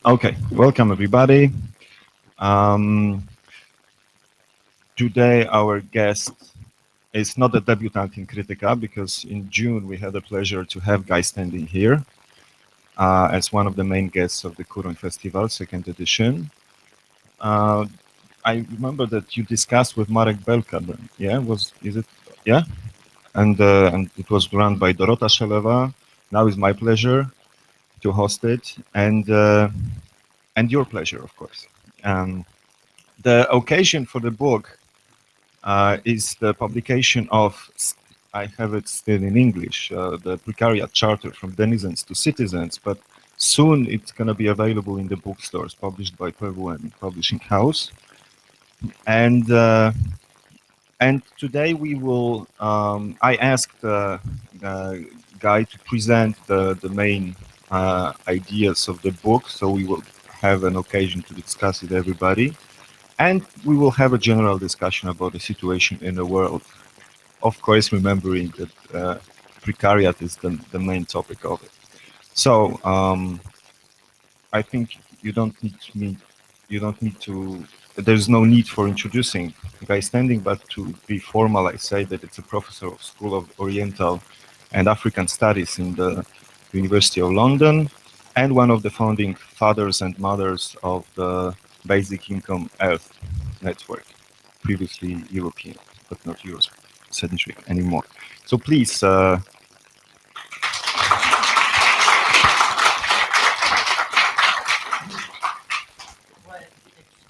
Okay, welcome everybody. Um, Today our guest is not a debutant in Critica because in June we had the pleasure to have Guy standing here as one of the main guests of the Kurun Festival, second edition. Uh, I remember that you discussed with Marek Belka, yeah, is it? Yeah, and it was run by Dorota Szelewa. Now it's my pleasure to host it, and your pleasure, of course. The occasion for the book is the publication of, I have it still in English, the Precariat Charter from Denizens to Citizens, but soon it's going to be available in the bookstores, published by PWN Publishing House. And today we will, I asked Guy to present the main ideas of the book, so we will have an occasion to discuss it, everybody. And we will have a general discussion about the situation in the world. Of course, remembering that precariat is the main topic of it. So I think you don't need to, there's no need for introducing Guy Standing, but to be formal, I say that it's a professor of School of Oriental and African Studies in the University of London, and one of the founding fathers and mothers of the Basic Income Earth Network, previously European, but not Eurocentric anymore. So please. It's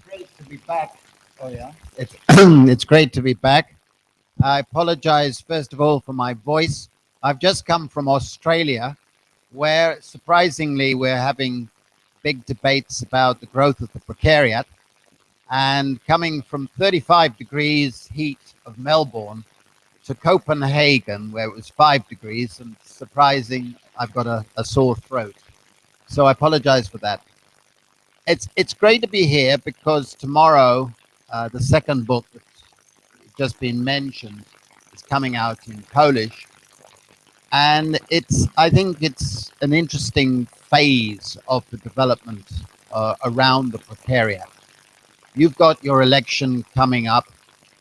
great to be back. Oh yeah, it's it's great to be back. I apologize first of all for my voice. I've just come from Australia, where surprisingly we're having big debates about the growth of the precariat, and coming from 35 degrees heat of Melbourne to Copenhagen, where it was 5 degrees, and surprising, I've got a sore throat. So I apologize for that. It's great to be here because tomorrow, the second book that's just been mentioned is coming out in Polish, and I think it's an interesting phase of the development around the precariat. You've got your election coming up.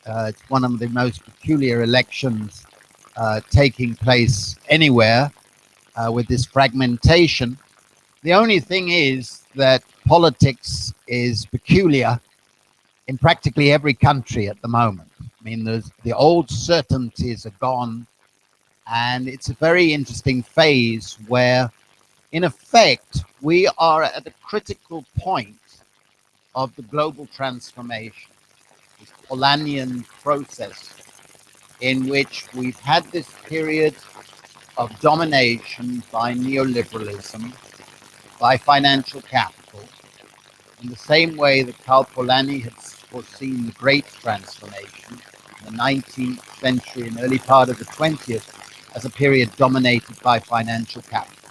It's one of the most peculiar elections taking place anywhere with this fragmentation. The only thing is that politics is peculiar in practically every country at the moment. I mean, the old certainties are gone, and it's a very interesting phase where, in effect, we are at a critical point of the global transformation, this Polanyian process in which we've had this period of domination by neoliberalism, by financial capital, in the same way that Karl Polanyi had foreseen the great transformation in the 19th century and early part of the 20th as a period dominated by financial capital.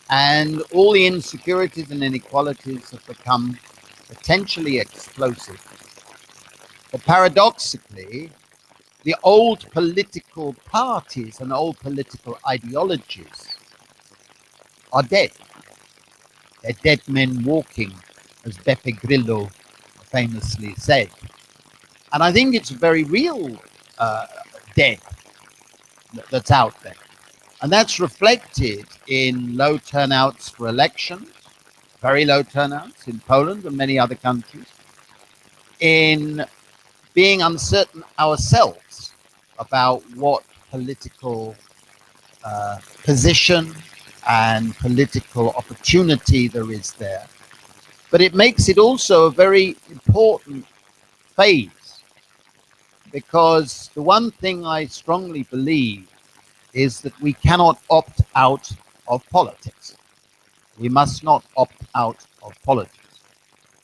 And all the insecurities and inequalities have become potentially explosive. But paradoxically, the old political parties and old political ideologies are dead. They're dead men walking, as Beppe Grillo famously said. And I think it's a very real dead that's out there. And that's reflected in low turnouts for elections, very low turnouts in Poland and many other countries, in being uncertain ourselves about what political position and political opportunity there is there. But it makes it also a very important phase, because the one thing I strongly believe is that we cannot opt out of politics. We must not opt out of politics.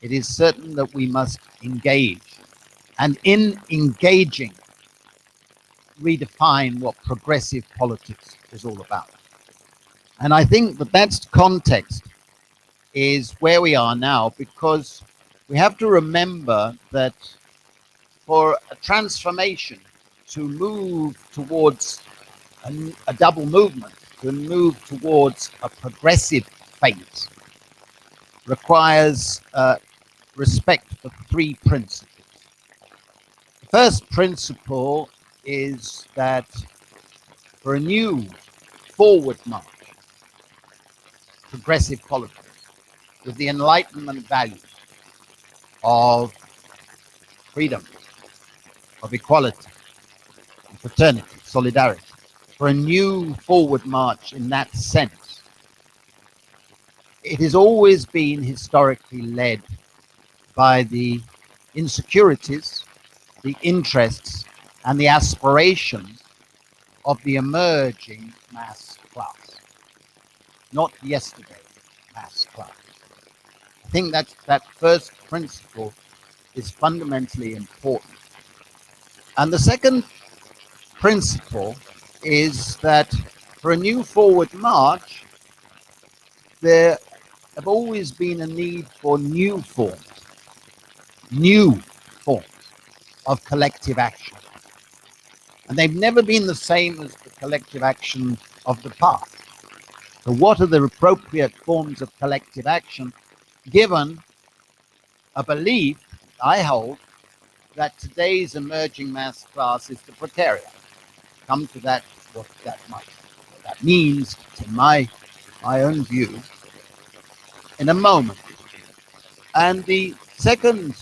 It is certain that we must engage, and in engaging, redefine what progressive politics is all about. And I think that that's context is where we are now, because we have to remember that for a transformation to move towards a double movement, to move towards a progressive phase, requires respect for three principles. The first principle is that for a new forward march, progressive politics, with the Enlightenment values of freedom, of equality, and fraternity, solidarity, for a new forward march in that sense, it has always been historically led by the insecurities, the interests, and the aspirations of the emerging mass class, not yesterday's mass class. I think that first principle is fundamentally important. And the second principle is that for a new forward march, there have always been a need for new forms of collective action. And they've never been the same as the collective action of the past. So what are the appropriate forms of collective action, given a belief I hold that today's emerging mass class is the precariat? Come to that, what that means, to my own view, in a moment. And the second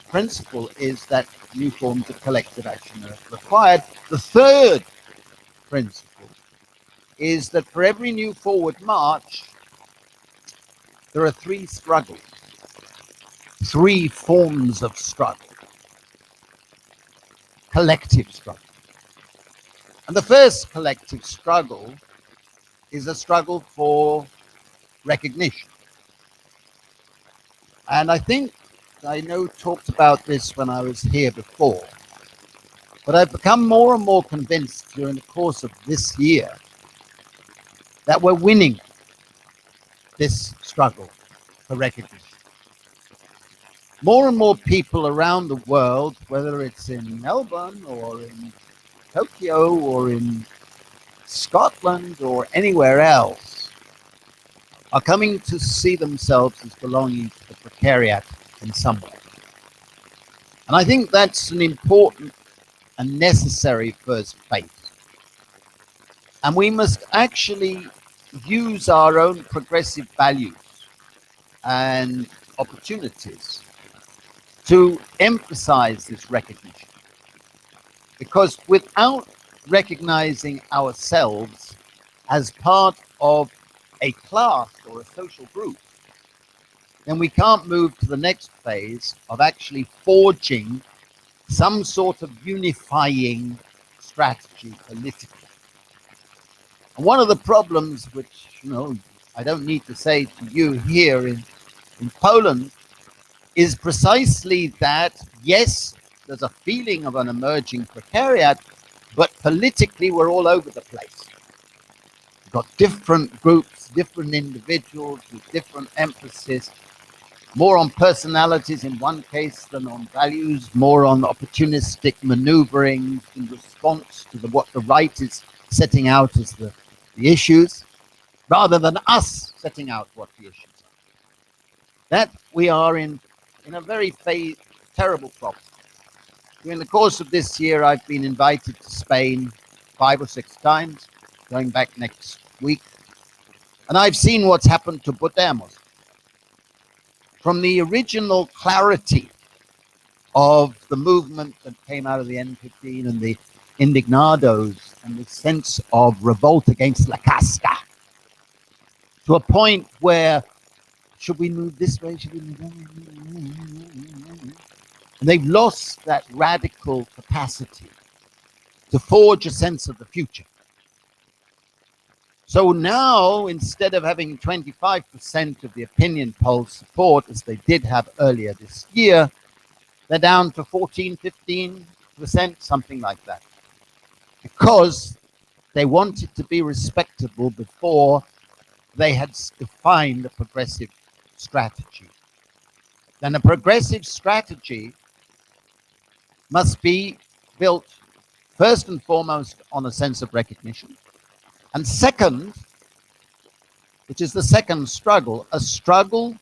principle is that new forms of collective action are required. The third principle is that for every new forward march, there are three struggles, three forms of struggle, collective struggle. And the first collective struggle is a struggle for recognition. And I think I talked about this when I was here before, but I've become more and more convinced during the course of this year that we're winning this struggle for recognition. More and more people around the world, whether it's in Melbourne or in Tokyo or in Scotland or anywhere else, are coming to see themselves as belonging to the precariat in some way. And I think that's an important and necessary first phase. And we must actually use our own progressive values and opportunities to emphasize this recognition. Because without recognizing ourselves as part of a class or a social group, then we can't move to the next phase of actually forging some sort of unifying strategy politically. And one of the problems, which I don't need to say to you here in Poland, is precisely that, yes, there's a feeling of an emerging precariat, but politically we're all over the place. We've got different groups, different individuals with different emphasis, more on personalities in one case than on values, more on opportunistic maneuvering in response to what the right is setting out as the issues, rather than us setting out what the issues are. That we are in a very terrible problem. During the course of this year, I've been invited to Spain 5 or 6 times, going back next week, and I've seen what's happened to Podemos. From the original clarity of the movement that came out of the N15 and the indignados and the sense of revolt against La Casca, to a point where, should we move this way? Should we move that way? And they've lost that radical capacity to forge a sense of the future. So now, instead of having 25% of the opinion polls support, as they did have earlier this year, they're down to 14, 15%, something like that. Because they wanted to be respectable before they had defined a progressive strategy. Then a progressive strategy must be built first and foremost on a sense of recognition. And second, which is the second struggle, a struggle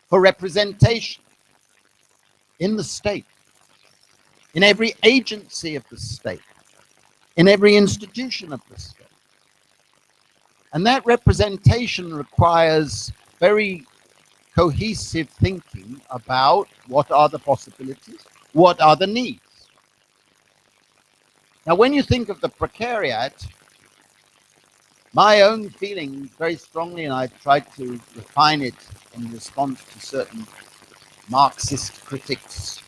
for representation in the state, in every agency of the state, in every institution of the state. And that representation requires very cohesive thinking about what are the possibilities, what are the needs. Now, when you think of the Precariat, my own feeling very strongly, and I've tried to refine it in response to certain Marxist critics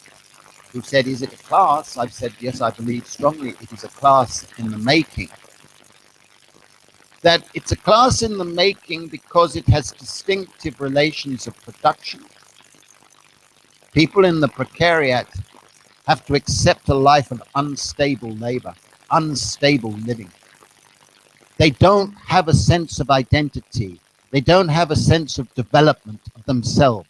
who said, is it a class? I've said, yes, I believe strongly it is a class in the making. That it's a class in the making because it has distinctive relations of production. People in the Precariat have to accept a life of unstable labor, unstable living. They don't have a sense of identity. They don't have a sense of development of themselves.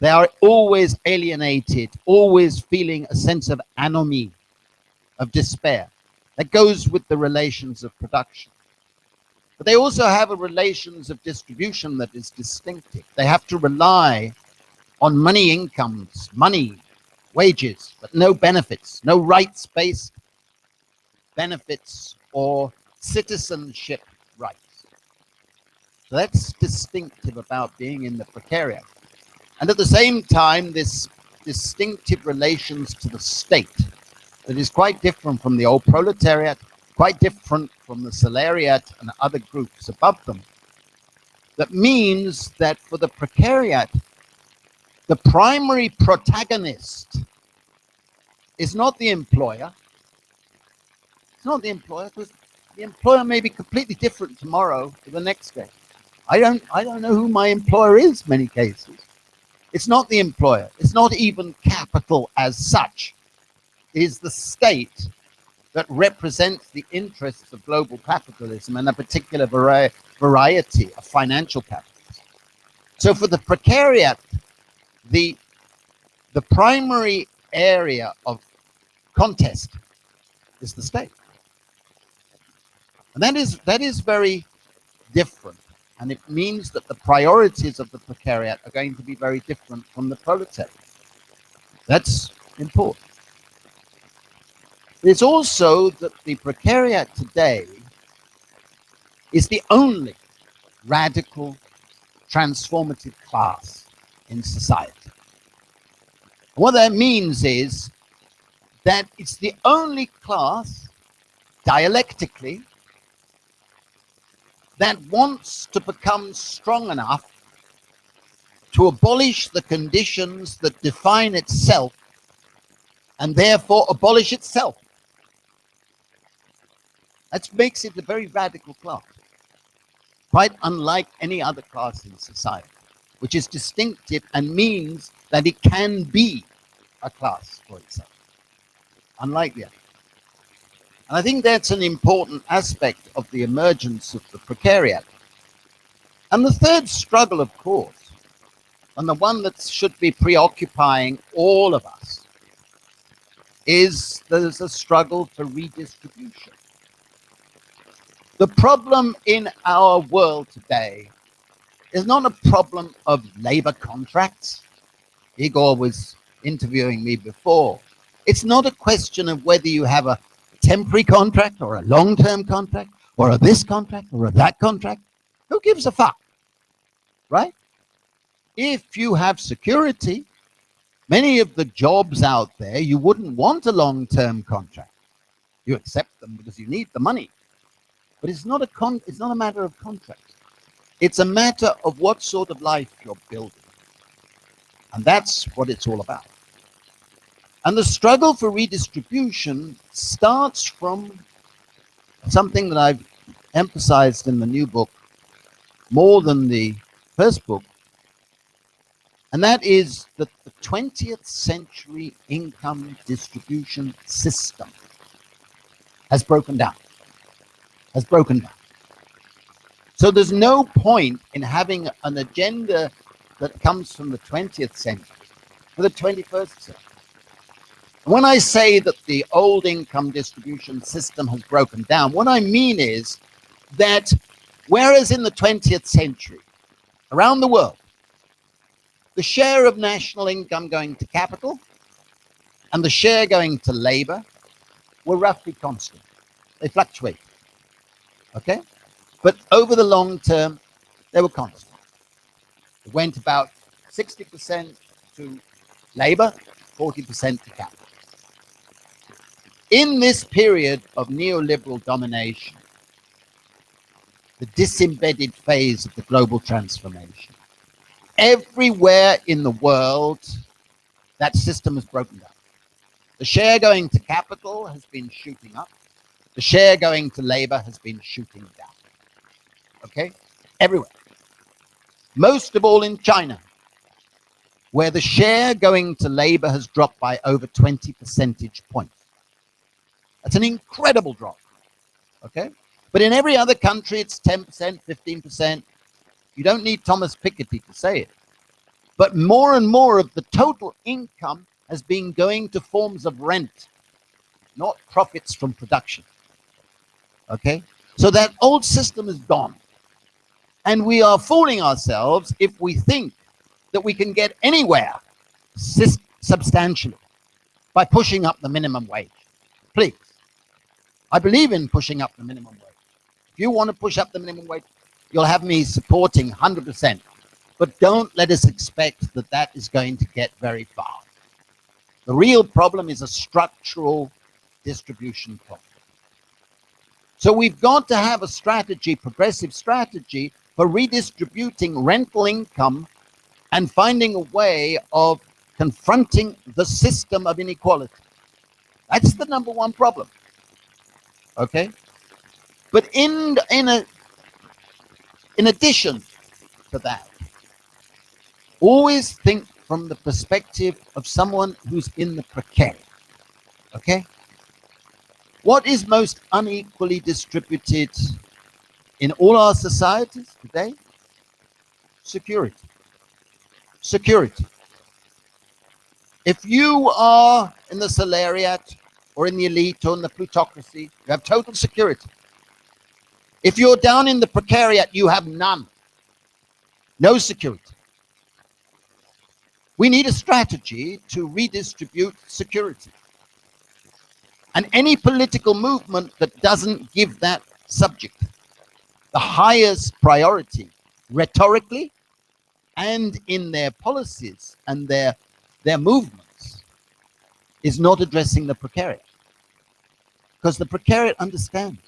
They are always alienated, always feeling a sense of anomie, of despair. That goes with the relations of production. But they also have a relations of distribution that is distinctive. They have to rely on money incomes, money, wages, but no benefits, no rights-based benefits or citizenship rights. So that's distinctive about being in the Precariat. And at the same time, this distinctive relations to the state that is quite different from the old proletariat, quite different from the salariat and other groups above them. That means that for the Precariat, the primary protagonist is not the employer. It's not the employer, because the employer may be completely different tomorrow to the next day. I don't know who my employer is, many cases. It's not the employer. It's not even capital as such. It is the state that represents the interests of global capitalism and a particular variety of financial capitalism. So for the Precariat, the primary area of contest is the state. And that is very different. And it means that the priorities of the Precariat are going to be very different from the proletariat. That's important. It's also that the Precariat today is the only radical, transformative class in society. What that means is that it's the only class, dialectically, that wants to become strong enough to abolish the conditions that define itself and therefore abolish itself. That makes it a very radical class, quite unlike any other class in society, which is distinctive and means that it can be a class for itself, unlike the other. And I think that's an important aspect of the emergence of the Precariat. And the third struggle, of course, and the one that should be preoccupying all of us, is there's a struggle for redistribution. The problem in our world today is not a problem of labor contracts. Igor was interviewing me before. It's not a question of whether you have a temporary contract or a long-term contract or a this contract or a that contract. Who gives a fuck, right? If you have security, many of the jobs out there, you wouldn't want a long-term contract. You accept them because you need the money. But it's not a matter of contract. It's a matter of what sort of life you're building. And that's what it's all about. And the struggle for redistribution starts from something that I've emphasized in the new book more than the first book, and that is that the 20th century income distribution system has broken down. So there's no point in having an agenda that comes from the 20th century for the 21st century. When I say that the old income distribution system has broken down, what I mean is that whereas in the 20th century, around the world, The share of national income going to capital and the share going to labor were roughly constant. They fluctuate, okay? But over the long term, they were constant. It went about 60% to labor, 40% to capital. In this period of neoliberal domination, the disembedded phase of the global transformation, everywhere in the world, that system has broken down. The share going to capital has been shooting up. The share going to labor has been shooting down. Okay? Everywhere. Most of all in China, where the share going to labor has dropped by over 20 percentage points. That's an incredible drop. Okay? But in every other country, it's 10%, 15%. You don't need Thomas Piketty to say it. But more and more of the total income has been going to forms of rent, not profits from production. Okay? So that old system is gone. And we are fooling ourselves if we think that we can get anywhere substantially by pushing up the minimum wage. Please. I believe in pushing up the minimum wage. If you want to push up the minimum wage, you'll have me supporting 100%. But don't let us expect that that is going to get very far. The real problem is a structural distribution problem. So we've got to have a strategy, progressive strategy, for redistributing rental income and finding a way of confronting the system of inequality. That's the number one problem. Okay? But in addition to that, always think from the perspective of someone who's in the precariat. Okay? What is most unequally distributed in all our societies today? Security. Security. If you are in the salariat or in the elite or in the plutocracy, you have total security. If you're down in the precariat, you have none. No security. We need a strategy to redistribute security. And any political movement that doesn't give that subject the highest priority rhetorically and in their policies and their movements is not addressing the precariat. Because the precariat understand.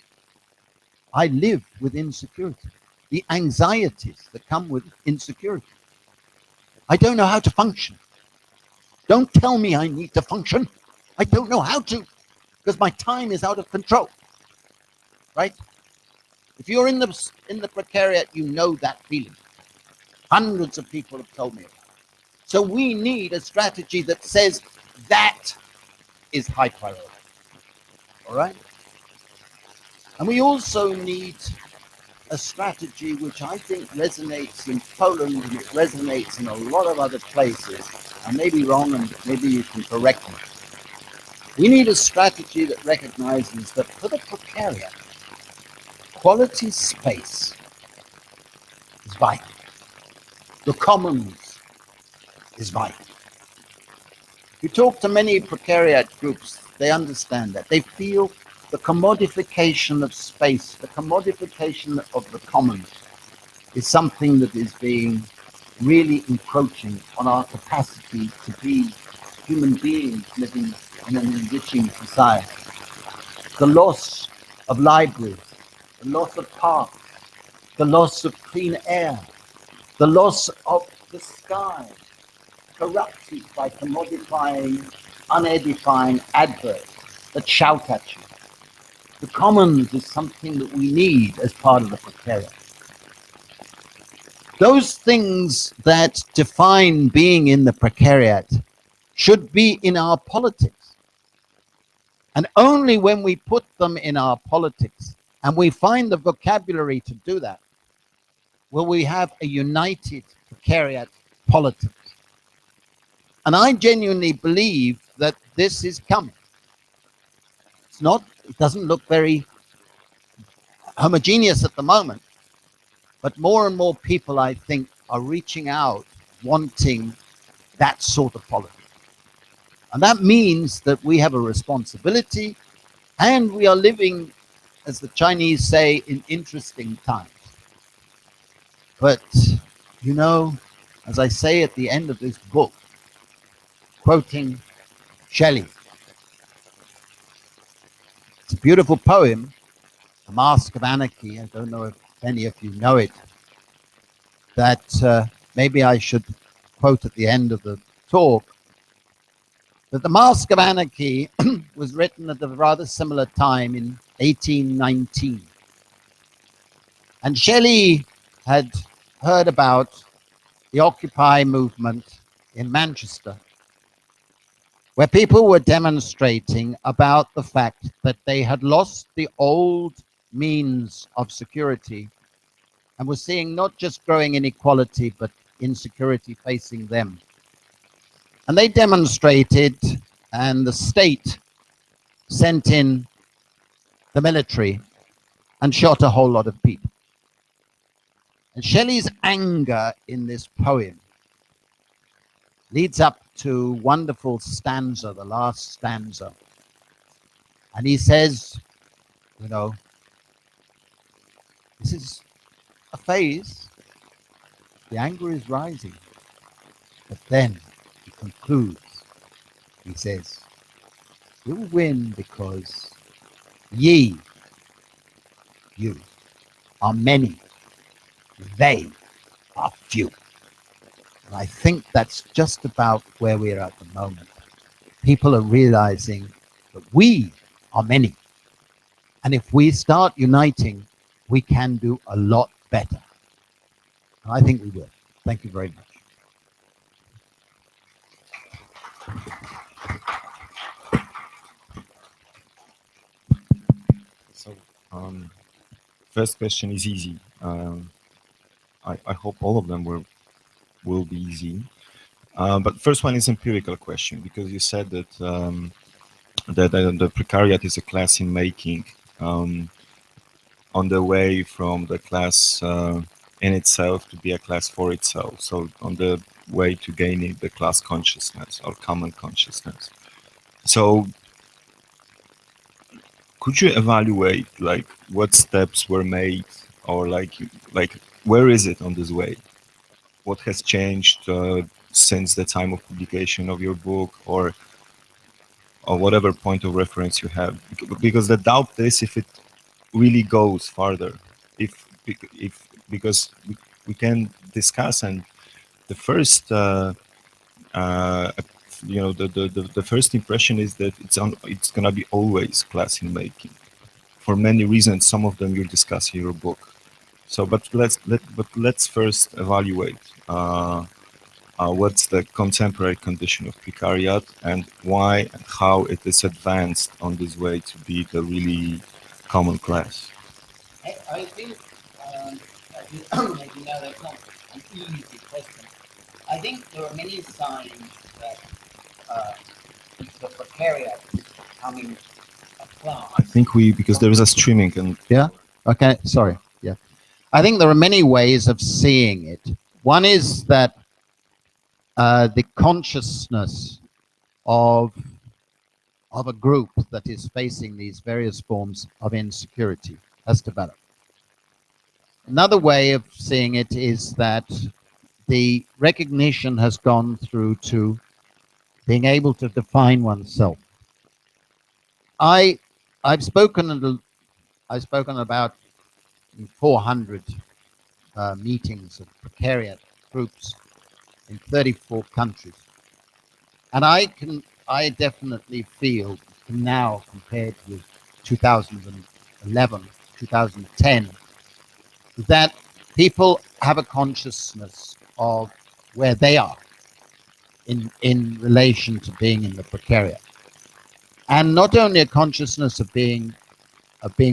I live with insecurity. The anxieties that come with insecurity. I don't know how to function. Don't tell me I need to function. I don't know how to, because my time is out of control. Right? If you're in the precariat, you know that feeling. Hundreds of people have told me about it. So we need a strategy that says that is high priority. All right? And we also need a strategy which I think resonates in Poland and it resonates in a lot of other places. I may be wrong and maybe you can correct me. We need a strategy that recognizes that for the precariat, quality space is vital. The commons is vital. If you talk to many precariat groups, they understand that. They feel the commodification of space, the commodification of the commons is something that is being really encroaching on our capacity to be human beings living in an enriching society. The loss of libraries, the loss of parks, the loss of clean air, the loss of the sky, corrupted by commodifying, unedifying adverts that shout at you. The commons is something that we need as part of the precariat. Those things that define being in the precariat should be in our politics. And only when we put them in our politics and we find the vocabulary to do that, will we have a united precariat politics. And I genuinely believe that this is coming. It doesn't look very homogeneous at the moment, but more and more people, I think, are reaching out wanting that sort of politics. And that means that we have a responsibility, and we are living, as the Chinese say, in interesting times. But, you know, as I say at the end of this book, quoting Shelley, it's a beautiful poem, The Mask of Anarchy. I don't know if any of you know it, that maybe I should quote at the end of the talk, that The Mask of Anarchy was written at a rather similar time in 1819. And Shelley had heard about the Occupy movement in Manchester, where people were demonstrating about the fact that they had lost the old means of security and were seeing not just growing inequality, but insecurity facing them. And they demonstrated, and the state sent in the military and shot a whole lot of people. And Shelley's anger in this poem leads up to wonderful stanza, the last stanza. And he says, you know, this is a phase. The anger is rising. But then he concludes. He says, you'll win because ye, you, are many. They are few. And I think that's just about where we're at the moment. People are realizing that we are many. And if we start uniting, we can do a lot better. And I think we will. Thank you very much. So, first question is easy. I hope all of them will be easy. But first one is empirical question, because you said that that the Precariat is a class in making, on the way from the class in itself to be a class for itself. So on the way to gaining the class consciousness or common consciousness. So could you evaluate like what steps were made, or like where is it on this way? What has changed since the time of publication of your book, or whatever point of reference you have? Because the doubt is if it really goes farther, if because we can discuss, and the first the first impression is that it's gonna be always class in making for many reasons. Some of them you discuss in your book. So, but let's first evaluate what's the contemporary condition of Precariat, and why and how it is advanced on this way to be the really common class. I think, as you know, that's not an easy question. I think there are many signs that the precariat is becoming a class. I think because there is a streaming and Yeah? Okay, sorry. Yeah. I think there are many ways of seeing it. One is that the consciousness of a group that is facing these various forms of insecurity has developed. Another way of seeing it is that the recognition has gone through to being able to define oneself. I've spoken about 400 meetings of precariat groups in 34 countries, and I definitely feel now, compared with 2011, 2010, that people have a consciousness of where they are in relation to being in the precariat, and not only a consciousness of being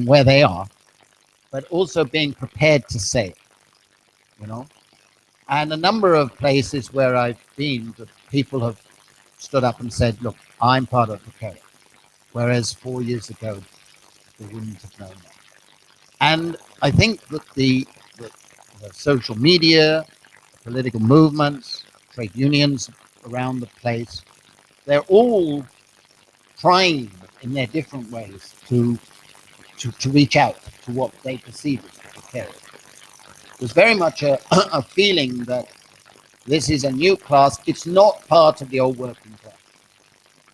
where they are, but also being prepared to say it, you know. And a number of places where I've been, that people have stood up and said, look, I'm part of precariat, whereas 4 years ago they wouldn't have known that. And I think that the social media, political movements, trade unions around the place. They're all trying in their different ways to reach out to what they perceive as precarious. There's very much a feeling that this is a new class. It's not part of the old working class.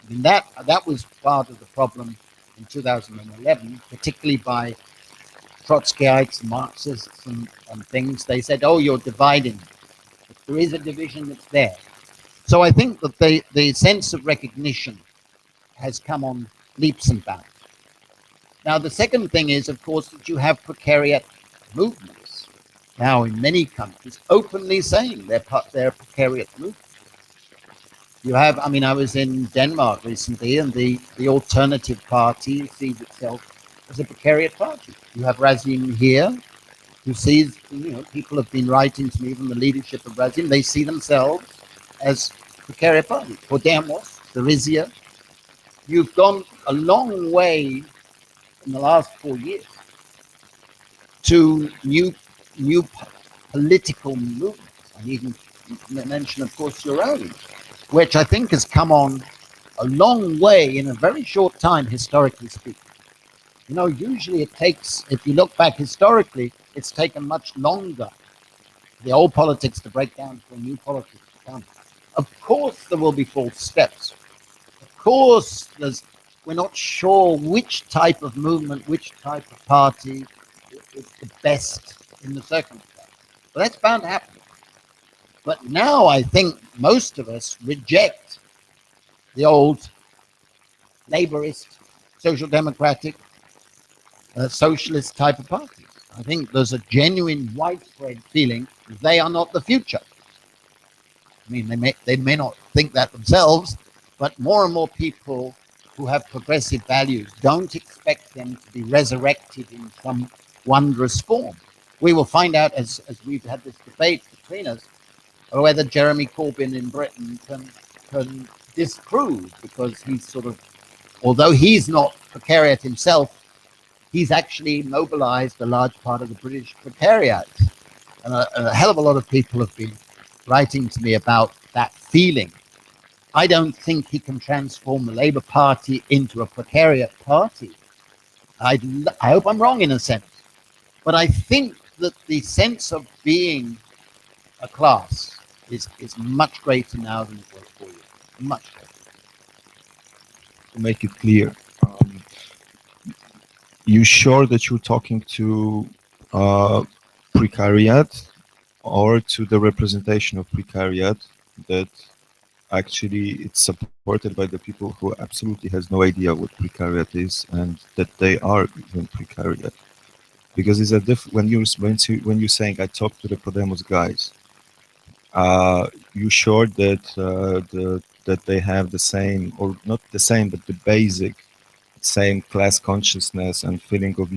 I mean, that was part of the problem in 2011, particularly by Trotskyites, Marxists, and things. They said, "Oh, you're dividing." But there is a division that's there. So I think that the sense of recognition has come on leaps and bounds. Now, the second thing is, of course, that you have precariat movements now in many countries openly saying they're precariat movements. You have, I mean, I was in Denmark recently, and the Alternative Party sees itself as a precariat party. You have Razin here, who sees, people have been writing to me from the leadership of Razin, they see themselves as precariat party. Podemos, Syriza, you've gone a long way in the last 4 years to new political movements. I even mention, of course, your own, which I think has come on a long way in a very short time, historically speaking. Usually it takes, if you look back historically, it's taken much longer for the old politics to break down, for new politics to come. Of course, there will be false steps. Of course, we're not sure which type of movement, which type of party is the best in the circumstance. But that's bound to happen. But now I think most of us reject the old laborist, social democratic, socialist type of parties. I think there's a genuine widespread feeling they are not the future. I mean, they may not think that themselves, but more and more people who have progressive values don't expect them to be resurrected in some wondrous form. We will find out as we've had this debate between us whether Jeremy Corbyn in Britain can disprove, because he's sort of, although he's not precariat himself, he's actually mobilized a large part of the British precariat. And a hell of a lot of people have been writing to me about that feeling. I don't think he can transform the Labour Party into a precariat party. I hope I'm wrong in a sense. But I think that the sense of being a class is much greater now than it was 4 years. Much greater. To make it clear, you sure that you're talking to precariat or to the representation of precariat that actually it's supported by the people who absolutely has no idea what precariat is and that they are even precariat? Because it's a when you're saying I talked to the Podemos guys, you sure that that they have the same, or not the same, but the basic same class consciousness and feeling of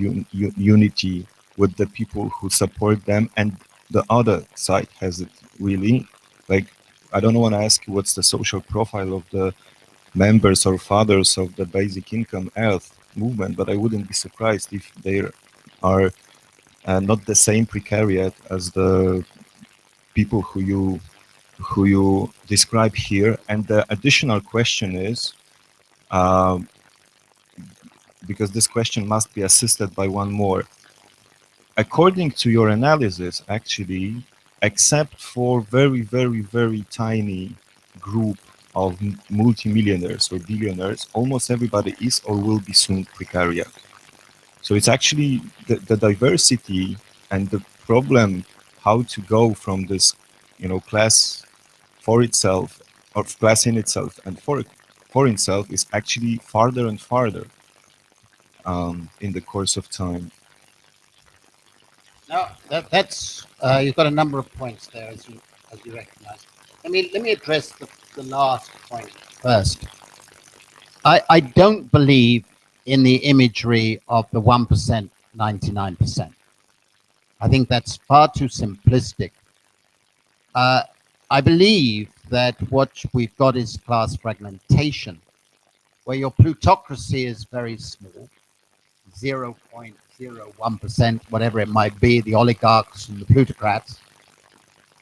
unity with the people who support them, and the other side has it really? Like, I don't want to ask you what's the social profile of the members or fathers of the basic income earth movement, but I wouldn't be surprised if they are not the same precariat as the people who you describe here. And the additional question is, because this question must be assisted by one more. According to your analysis, actually, except for very, very, very tiny group of multimillionaires or billionaires, almost everybody is or will be soon precariat. So it's actually the diversity and the problem how to go from this, class for itself, or class in itself and for itself, is actually farther and farther in the course of time. No, that's you've got a number of points there, as you recognise. Let me address the last point first. I don't believe in the imagery of the 1%, 99%. I think that's far too simplistic. I believe that what we've got is class fragmentation, where your plutocracy is very small, 0.01%, whatever it might be, the oligarchs and the plutocrats.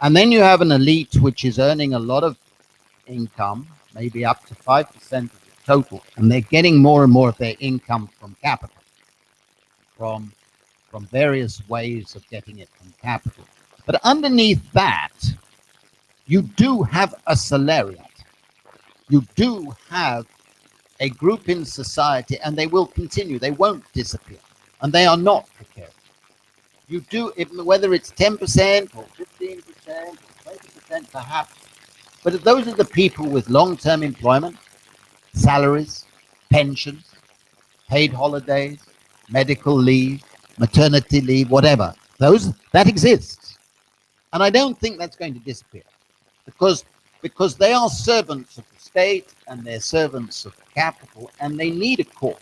And then you have an elite which is earning a lot of income, maybe up to 5% of the total, and they're getting more and more of their income from capital, from various ways of getting it from capital. But underneath that, you do have a salariat. You do have a group in society, and they will continue. They won't disappear, and they are not precarious. You do, whether it's 10% or 15% or 20%, perhaps, but those are the people with long-term employment, salaries, pensions, paid holidays, medical leave, maternity leave, whatever. That exists. And I don't think that's going to disappear because they are servants of the state and they're servants of capital and they need a core.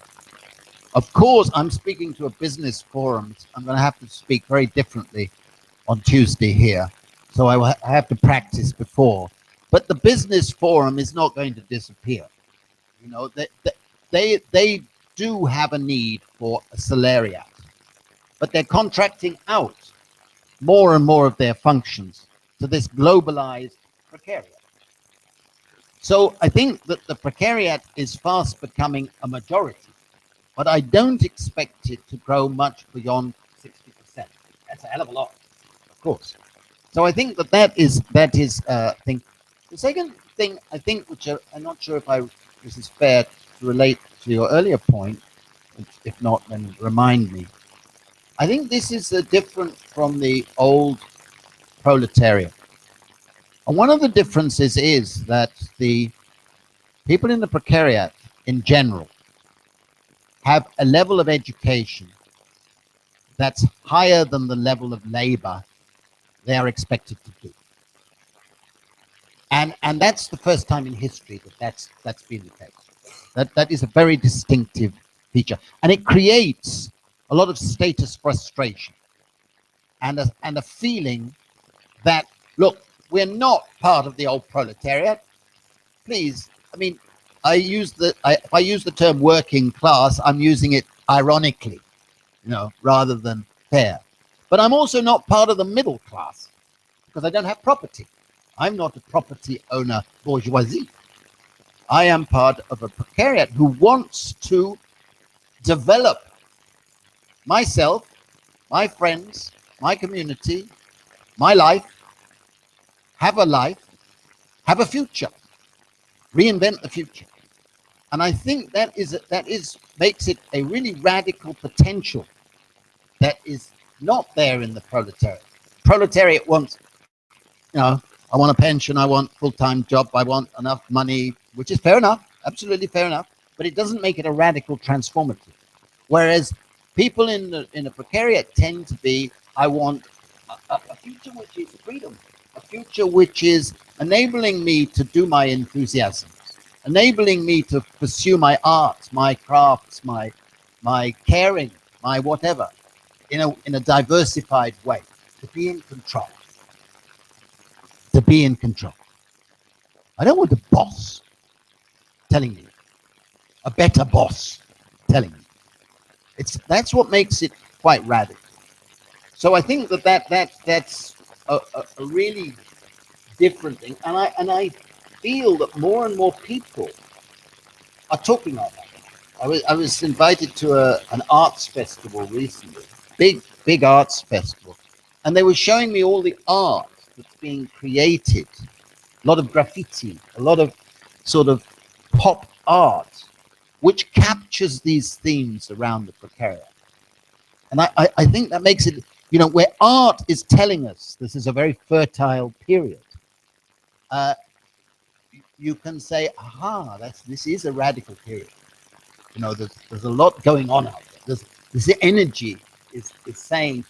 Of course, I'm speaking to a business forum. I'm going to have to speak very differently on Tuesday here. So I have to practice before. But the business forum is not going to disappear. You know, they do have a need for a salariat, but they're contracting out more and more of their functions to this globalized precariat. So I think that the precariat is fast becoming a majority, but I don't expect it to grow much beyond 60%. That's a hell of a lot, of course. So I think that is thing. The second thing I think, which I'm not sure if this is fair to relate to your earlier point, if not, then remind me. I think this is different from the old proletariat. And one of the differences is that the people in the precariat in general have a level of education that's higher than the level of labor they are expected to do. And that's the first time in history that's been the case. That is a very distinctive feature. And it creates a lot of status frustration and a feeling that, look, we're not part of the old proletariat. Please, I mean, if I use the term working class, I'm using it ironically, you know, rather than fair. But I'm also not part of the middle class because I don't have property. I'm not a property owner bourgeoisie. I am part of a precariat who wants to develop myself, my friends, my community, my life, have a future, reinvent the future. And I think that makes it a really radical potential that is not there in the proletariat. Proletariat wants, you know, I want a pension, I want full-time job, I want enough money, which is fair enough, absolutely fair enough, but it doesn't make it a radical transformative. Whereas people in the precariat tend to be, I want a future which is freedom, a future which is enabling me to do my enthusiasms, enabling me to pursue my arts, my crafts, my caring, my whatever, in a diversified way, to be in control. To be in control. I don't want a boss telling me, a better boss telling me. That's what makes it quite radical. So I think that's a really different thing, and I feel that more and more people are talking about that. I was invited to an arts festival recently, big arts festival, and they were showing me all the art that's being created, a lot of graffiti, a lot of sort of pop art, which captures these themes around the precariat. And I think that makes it, you know, where art is telling us this is a very fertile period, you can say, aha, this is a radical period. You know, there's a lot going on out there. This energy is saying,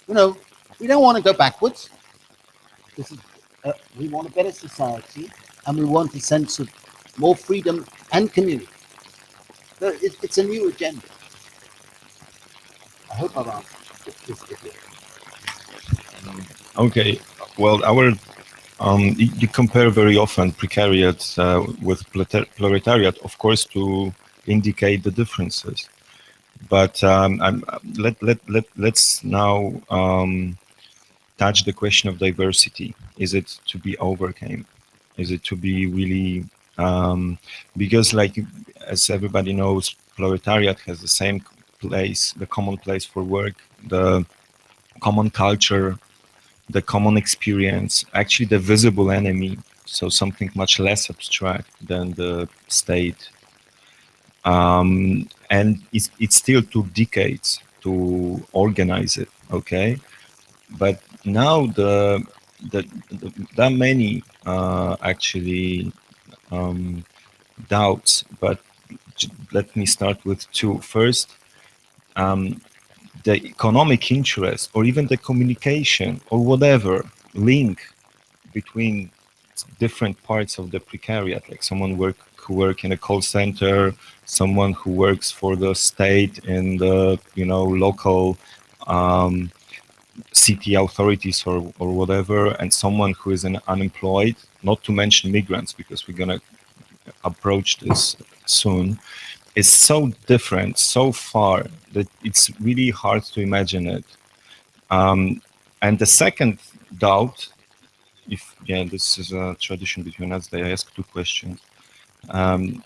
you know, we don't want to go backwards. We want a better society, and we want a sense of more freedom and community. So it's a new agenda. I hope I've answered this. Okay. Well, you compare very often precariat with proletariat, of course, to indicate the differences. But let's now touch the question of diversity. Is it to be overcame? Is it to be really, because like, as everybody knows, proletariat has the same place, the common place for work, the common culture, the common experience, actually the visible enemy. So something much less abstract than the state. And it still took decades to organize it, okay? But now there are many actually doubts, but let me start with two. First, um, the economic interest or even the communication or whatever link between different parts of the precariat, like someone who work in a call center, someone who works for the state in the local city authorities or whatever, and someone who is unemployed, not to mention migrants, because we're gonna approach this soon, is so different, so far, that it's really hard to imagine it. And the second doubt, this is a tradition between us, they ask two questions. Um,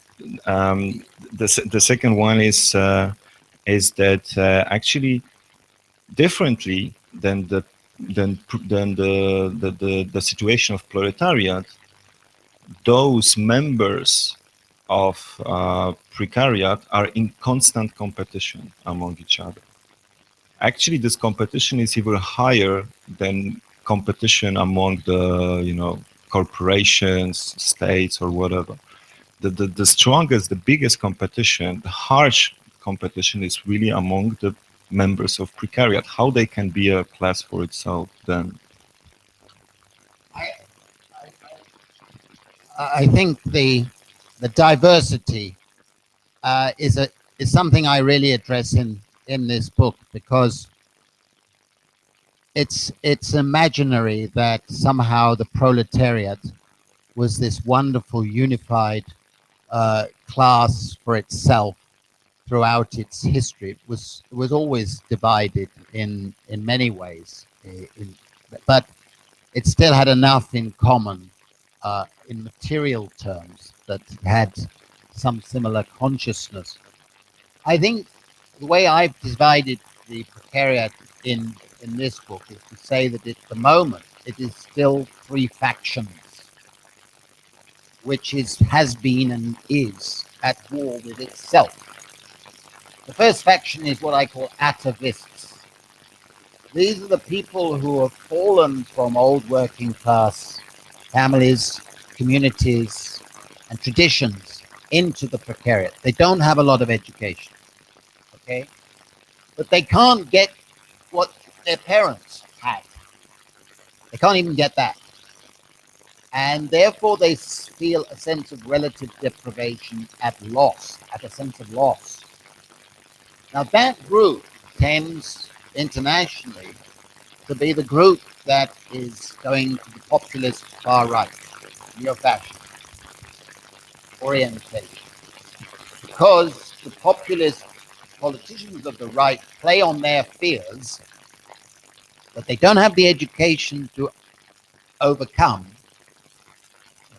the second one is that actually differently than the situation of proletariat, those members of precariat are in constant competition among each other. Actually, this competition is even higher than competition among the corporations, states, or whatever. The strongest, the biggest competition, the harsh competition is really among the members of precariat. How they can be a class for itself then? I, I think the diversity is something I really address in this book, because it's imaginary that somehow the proletariat was this wonderful unified class for itself throughout its history. It was always divided in many ways, but it still had enough in common in material terms that had some similar consciousness. I think the way I've divided the precariat in this book is to say that at the moment it is still three factions, which has been and is at war with itself. The first faction is what I call atavists. These are the people who have fallen from old working class families, communities, and traditions into the precariat. They don't have a lot of education, okay? But they can't get what their parents had. They can't even get that. And therefore they feel a sense of relative deprivation at a sense of loss. Now that group tends internationally to be the group that is going to the populist far right, neo-fascist orientation, because the populist politicians of the right play on their fears that they don't have the education to overcome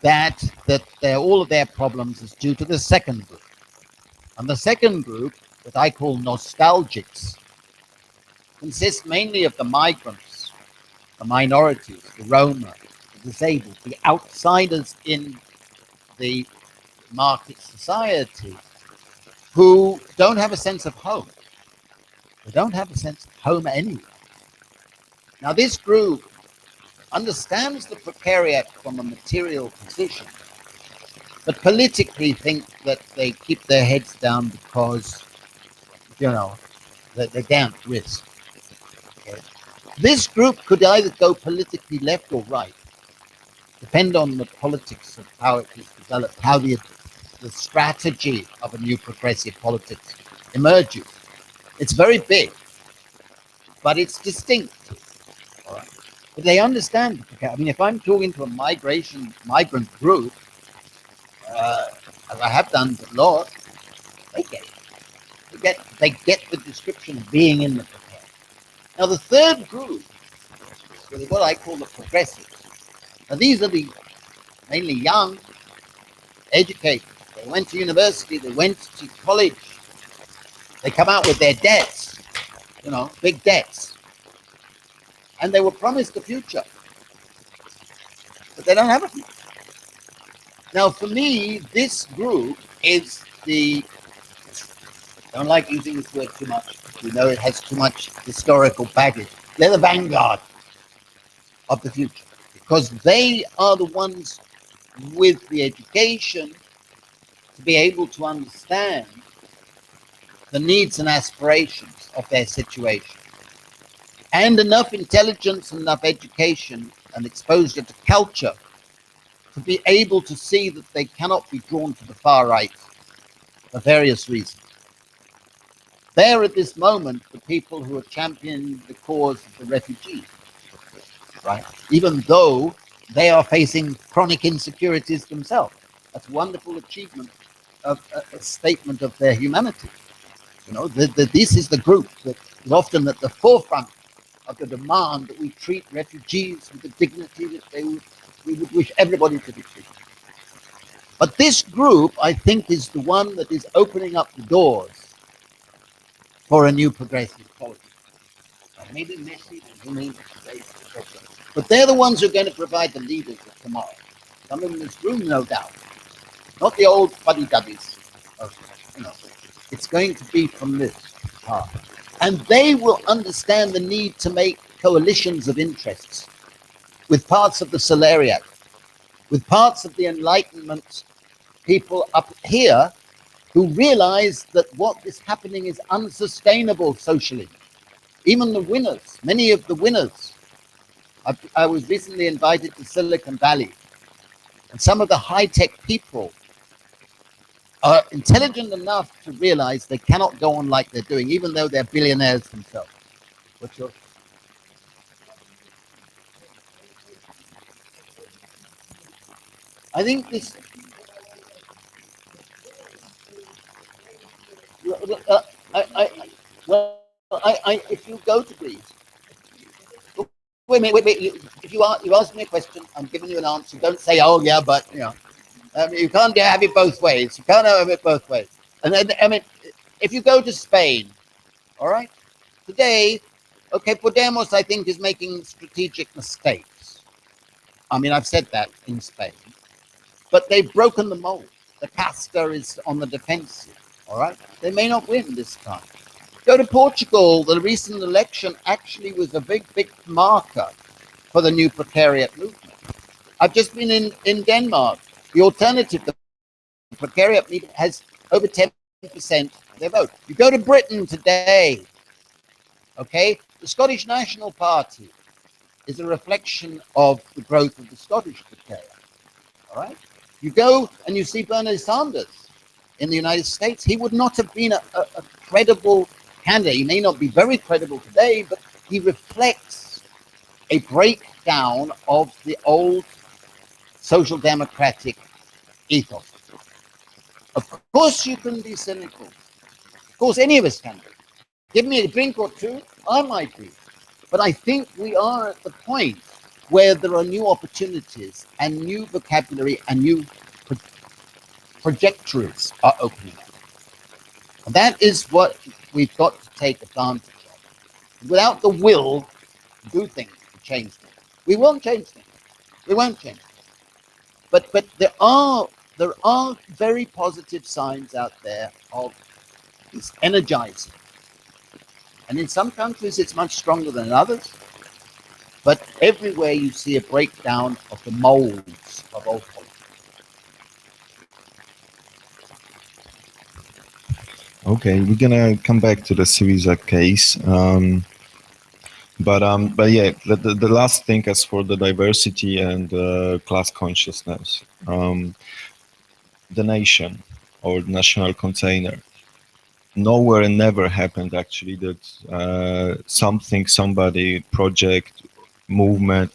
that all of their problems is due to the second group. And the second group, that I call nostalgics, consists mainly of the migrants, the minorities, the Roma, the disabled, the outsiders in the market society, who don't have a sense of home. They don't have a sense of home anywhere. Now, this group understands the precariat from a material position, but politically think that they keep their heads down because, they can't risk. Okay? This group could either go politically left or right, depend on the politics of how it is developed, how the strategy of a new progressive politics emerges. It's very big, but it's distinct. All right? But they understand. I mean, if I'm talking to a migrant group, as I have done a lot, they get it. They get the description of being in the prepared. Now, the third group with what I call the progressives. Now these are the mainly young, educated. They went to university, they went to college, they come out with their debts, you know, big debts. And they were promised a future, but they don't have a future. Now, for me, this group is the, I don't like using this word too much. You know, it has too much historical baggage. They're the vanguard of the future because they are the ones with the education to be able to understand the needs and aspirations of their situation, and enough intelligence and enough education and exposure to culture to be able to see that they cannot be drawn to the far right for various reasons. They're at this moment the people who are championing the cause of the refugees, right? Even though they are facing chronic insecurities themselves. That's a wonderful achievement of a statement of their humanity. You know, this is the group that is often at the forefront of the demand that we treat refugees with the dignity that we would wish everybody to be treated. But this group, I think, is the one that is opening up the doors for a new progressive politics. Maybe messy, but they're the ones who are going to provide the leaders of tomorrow. Some in this room, no doubt. Not the old fuddy-duddies. You know, it's going to be from this part. And they will understand the need to make coalitions of interests with parts of the Sierakowski, with parts of the Enlightenment people up here who realize that what is happening is unsustainable socially. Even the winners, many of the winners. I was recently invited to Silicon Valley, and some of the high-tech people are intelligent enough to realize they cannot go on like they're doing, even though they're billionaires themselves. What's your... I think this... if you go to Greece, wait. If you ask me a question, I'm giving you an answer. Don't say, oh yeah, but you know, you can't have it both ways. You can't have it both ways. And then, I mean, if you go to Spain, all right, today, okay, Podemos, I think, is making strategic mistakes. I mean, I've said that in Spain, but they've broken the mold. The casta is on the defensive. All right, they may not win this time. Go to Portugal. The recent election actually was a big marker for the new Precariat movement. I've just been in Denmark. The alternative, the Precariat movement, has over 10% of their vote. You go to Britain today, okay? The Scottish National Party is a reflection of the growth of the Scottish Precariat, all right? You go and you see Bernie Sanders in the United States. He would not have been a credible candidate. He may not be very credible today, but he reflects a breakdown of the old social democratic ethos. Of course you can be cynical. Of course any of us can be. Give me a drink or two, I might be. But I think we are at the point where there are new opportunities and new vocabulary and new trajectories are opening up. And that is what we've got to take advantage of. Without the will to do things, to change things, we won't change things. We won't change things. But there are very positive signs out there of this energizing. And in some countries it's much stronger than in others. But everywhere you see a breakdown of the molds of old politics. Okay, we're gonna come back to the Syriza case, but yeah, the last thing as for the diversity and class consciousness, the nation or the national container. Nowhere and never happened actually that somebody, project, movement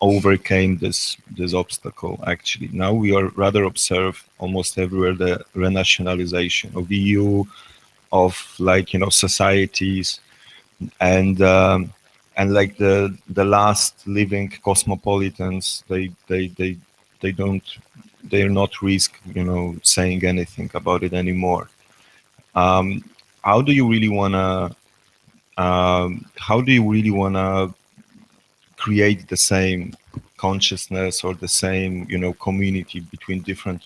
overcame this obstacle. Actually, now we are rather observe almost everywhere the renationalization of EU, of societies, and and like the last living cosmopolitans, they don't, they're not risk, you know, saying anything about it anymore. Um, how do you really wanna how do you really wanna create the same consciousness or the same, you know, community between different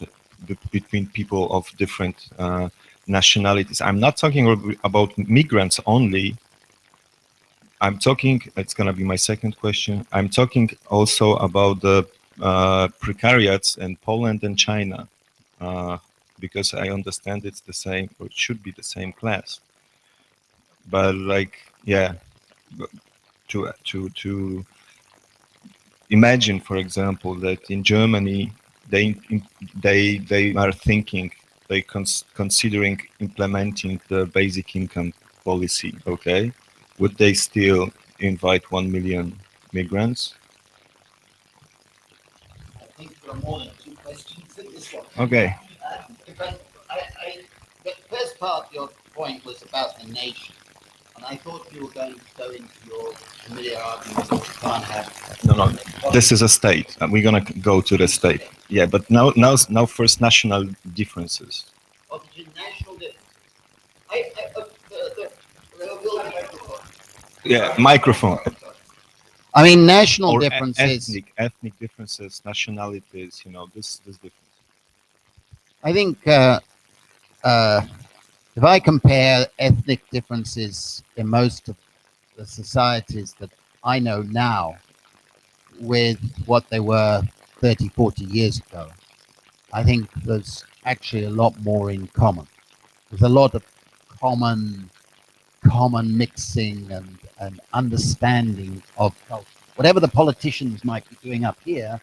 between people of different nationalities? I'm not talking about migrants only. I'm talking, it's going to be my second question, I'm talking also about the precariats in Poland and China, because I understand it's the same, or it should be the same class. But like, yeah, to imagine, for example, that in Germany they they are thinking, they considering implementing the basic income policy. Okay, would they still invite 1 million migrants? I think there are more than two questions in this one. Okay. Because the first part of your point was about the nation, and I thought you were going to go into your familiar argument that you can't have. No, this is a state. We're gonna go to the state. Yeah, but now first national differences. Of the national difference. We'll Yeah, microphone. I mean, national Or differences. ethnic differences, nationalities. You know, this difference. I think if I compare ethnic differences in most of the societies that I know now with what they were 30, 40 years ago, I think there's actually a lot more in common. There's a lot of common mixing and understanding of culture. Whatever the politicians might be doing up here,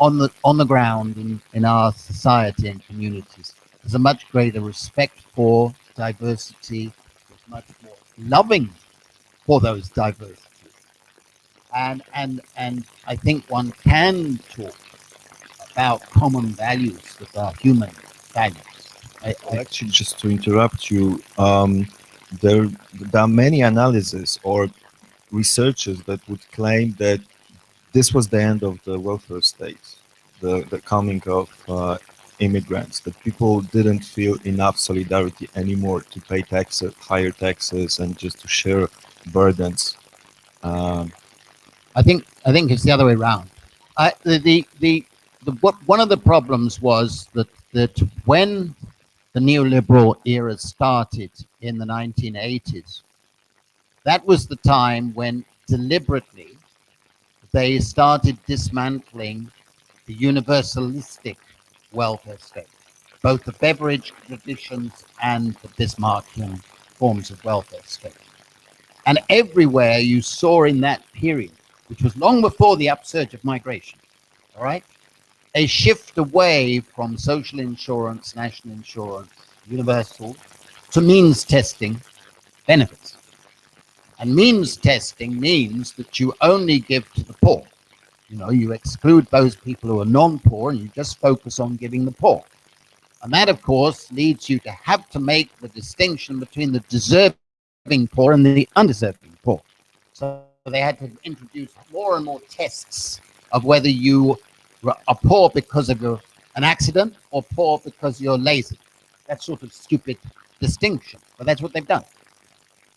on the ground in our society and communities, there's a much greater respect for diversity. There's much more loving for those diversities, and I think one can talk about common values that are human values. Well, actually, just to interrupt you, there are many analyses or researchers that would claim that this was the end of the welfare state, the coming of immigrants, that people didn't feel enough solidarity anymore to pay taxes, higher taxes, and just to share burdens. Um, I think it's the other way around. One of the problems was that when the neoliberal era started in the 1980s, that was the time when deliberately they started dismantling the universalistic welfare state, both the Beveridge traditions and the Bismarckian forms of welfare state. And everywhere you saw in that period, which was long before the upsurge of migration, all right, a shift away from social insurance, national insurance, universal, to means testing benefits. And means testing means that you only give to the poor. You know, you exclude those people who are non-poor and you just focus on giving the poor. And that, of course, leads you to have to make the distinction between the deserving poor and the undeserving poor. So they had to introduce more and more tests of whether you are poor because of an accident or poor because you're lazy. That sort of stupid distinction, but that's what they've done.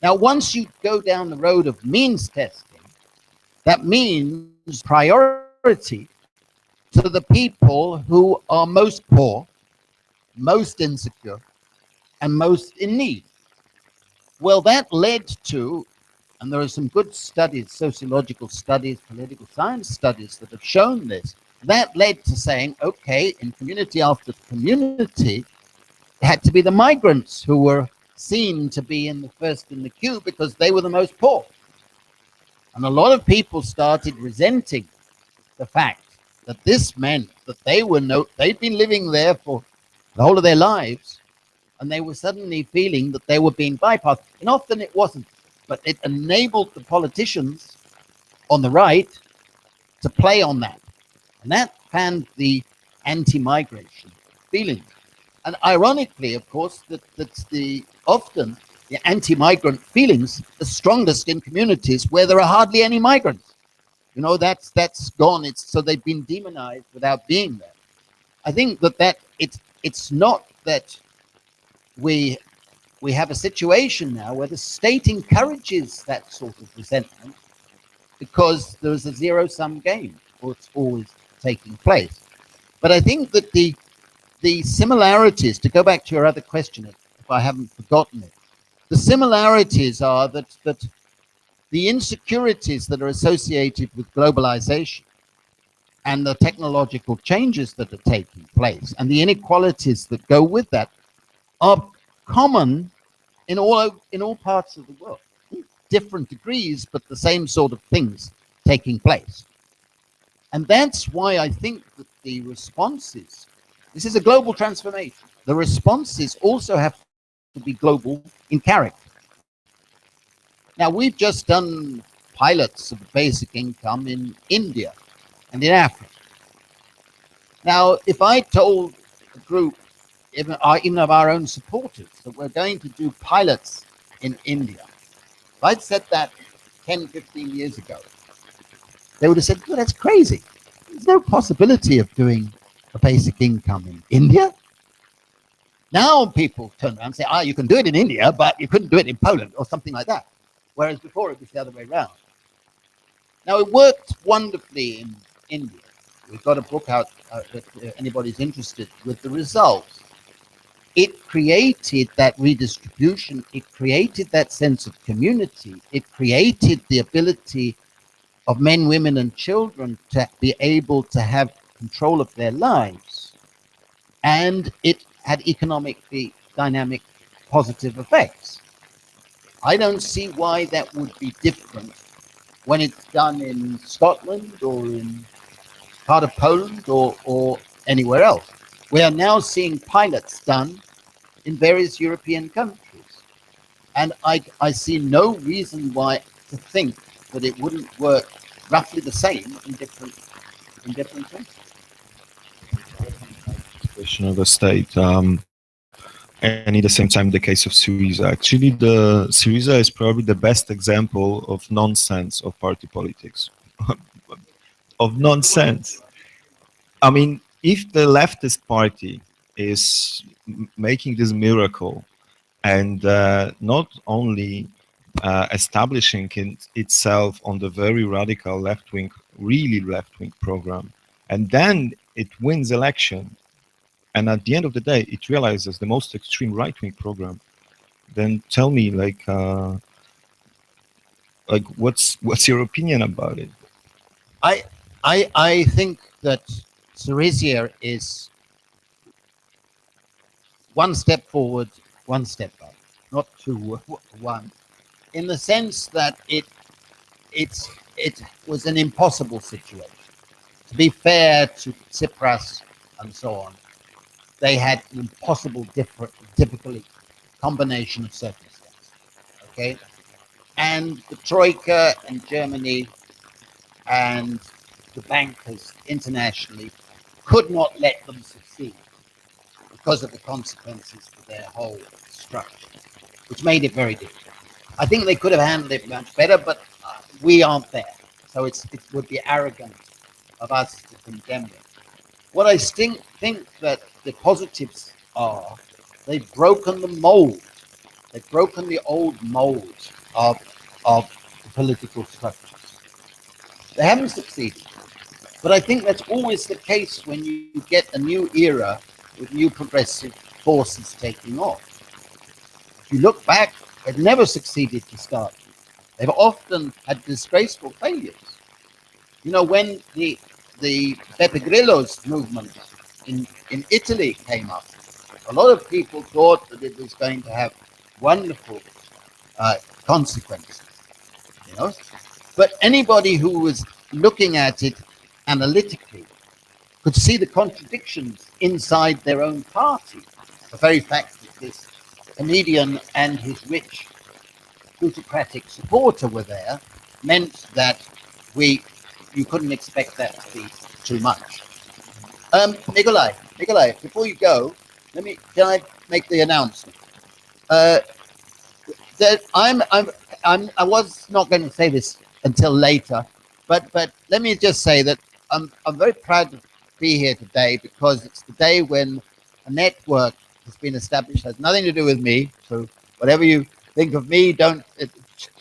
Now, once you go down the road of means testing, that means priority to the people who are most poor, most insecure, and most in need. Well, that led to, and there are some good studies, sociological studies, political science studies that have shown this, that led to saying, okay, in community after community, it had to be the migrants who were seen to be in the first in the queue because they were the most poor. And a lot of people started resenting the fact that this meant that they'd been living there for the whole of their lives, and they were suddenly feeling that they were being bypassed. And often it wasn't, but it enabled the politicians on the right to play on that. And that fanned the anti-migration feeling. And ironically, of course, that's often the anti-migrant feelings the strongest in communities where there are hardly any migrants. You know, that's gone. It's so they've been demonized without being there. I think that it's not that we have a situation now where the state encourages that sort of resentment because there's a zero-sum game, or it's always taking place. But I think that the similarities, to go back to your other question, if I haven't forgotten it, the similarities are that the insecurities that are associated with globalization and the technological changes that are taking place and the inequalities that go with that are common in all parts of the world, different degrees, but the same sort of things taking place. And that's why I think that the responses, this is a global transformation. The responses also have to be global in character. Now, we've just done pilots of basic income in India and in Africa. Now, if I told a group, even of our own supporters, that we're going to do pilots in India, if I'd said that 10, 15 years ago, they would have said, "Oh, that's crazy. There's no possibility of doing a basic income in India." Now people turn around and say, you can do it in India, but you couldn't do it in Poland or something like that. Whereas before it was the other way around. Now it worked wonderfully in India. We've got a book out if anybody's interested with the results. It created that redistribution. It created that sense of community. It created the ability of men, women, and children to be able to have control of their lives. And it had economically dynamic positive effects. I don't see why that would be different when it's done in Scotland or in part of Poland or anywhere else. We are now seeing pilots done in various European countries. And I see no reason why to think that it wouldn't work roughly the same in different countries. Of the state, and at the same time, the case of Syriza. Actually, the Syriza is probably the best example of nonsense of party politics, of nonsense. I mean, if the leftist party is making this miracle and not only establishing itself on the very radical left-wing, really left-wing program, and then it wins election, and at the end of the day, it realizes the most extreme right-wing program, then tell me, what's your opinion about it? I think that Syriza is one step forward, one step back, not two, one, in the sense that it was an impossible situation. To be fair to Tsipras and so on, they had an impossible, difficult combination of circumstances. Okay, and the Troika and Germany and the bankers internationally could not let them succeed because of the consequences for their whole structure, which made it very difficult. I think they could have handled it much better, but we aren't there. So it would be arrogant of us to condemn it. What I think that the positives are, they've broken the mold. They've broken the old mold of the political structures. They haven't succeeded. But I think that's always the case when you get a new era with new progressive forces taking off. If you look back, they've never succeeded to start with. They've often had disgraceful failures. You know, when the Beppe Grillo's movement in Italy came up, a lot of people thought that it was going to have wonderful consequences, you know. But anybody who was looking at it analytically could see the contradictions inside their own party. The very fact that this comedian and his rich plutocratic supporter were there meant that you couldn't expect that to be too much. Nikolai, before you go, can I make the announcement? I was not going to say this until later, but let me just say that I'm very proud to be here today because it's the day when a network has been established. It has nothing to do with me, so whatever you think of me, it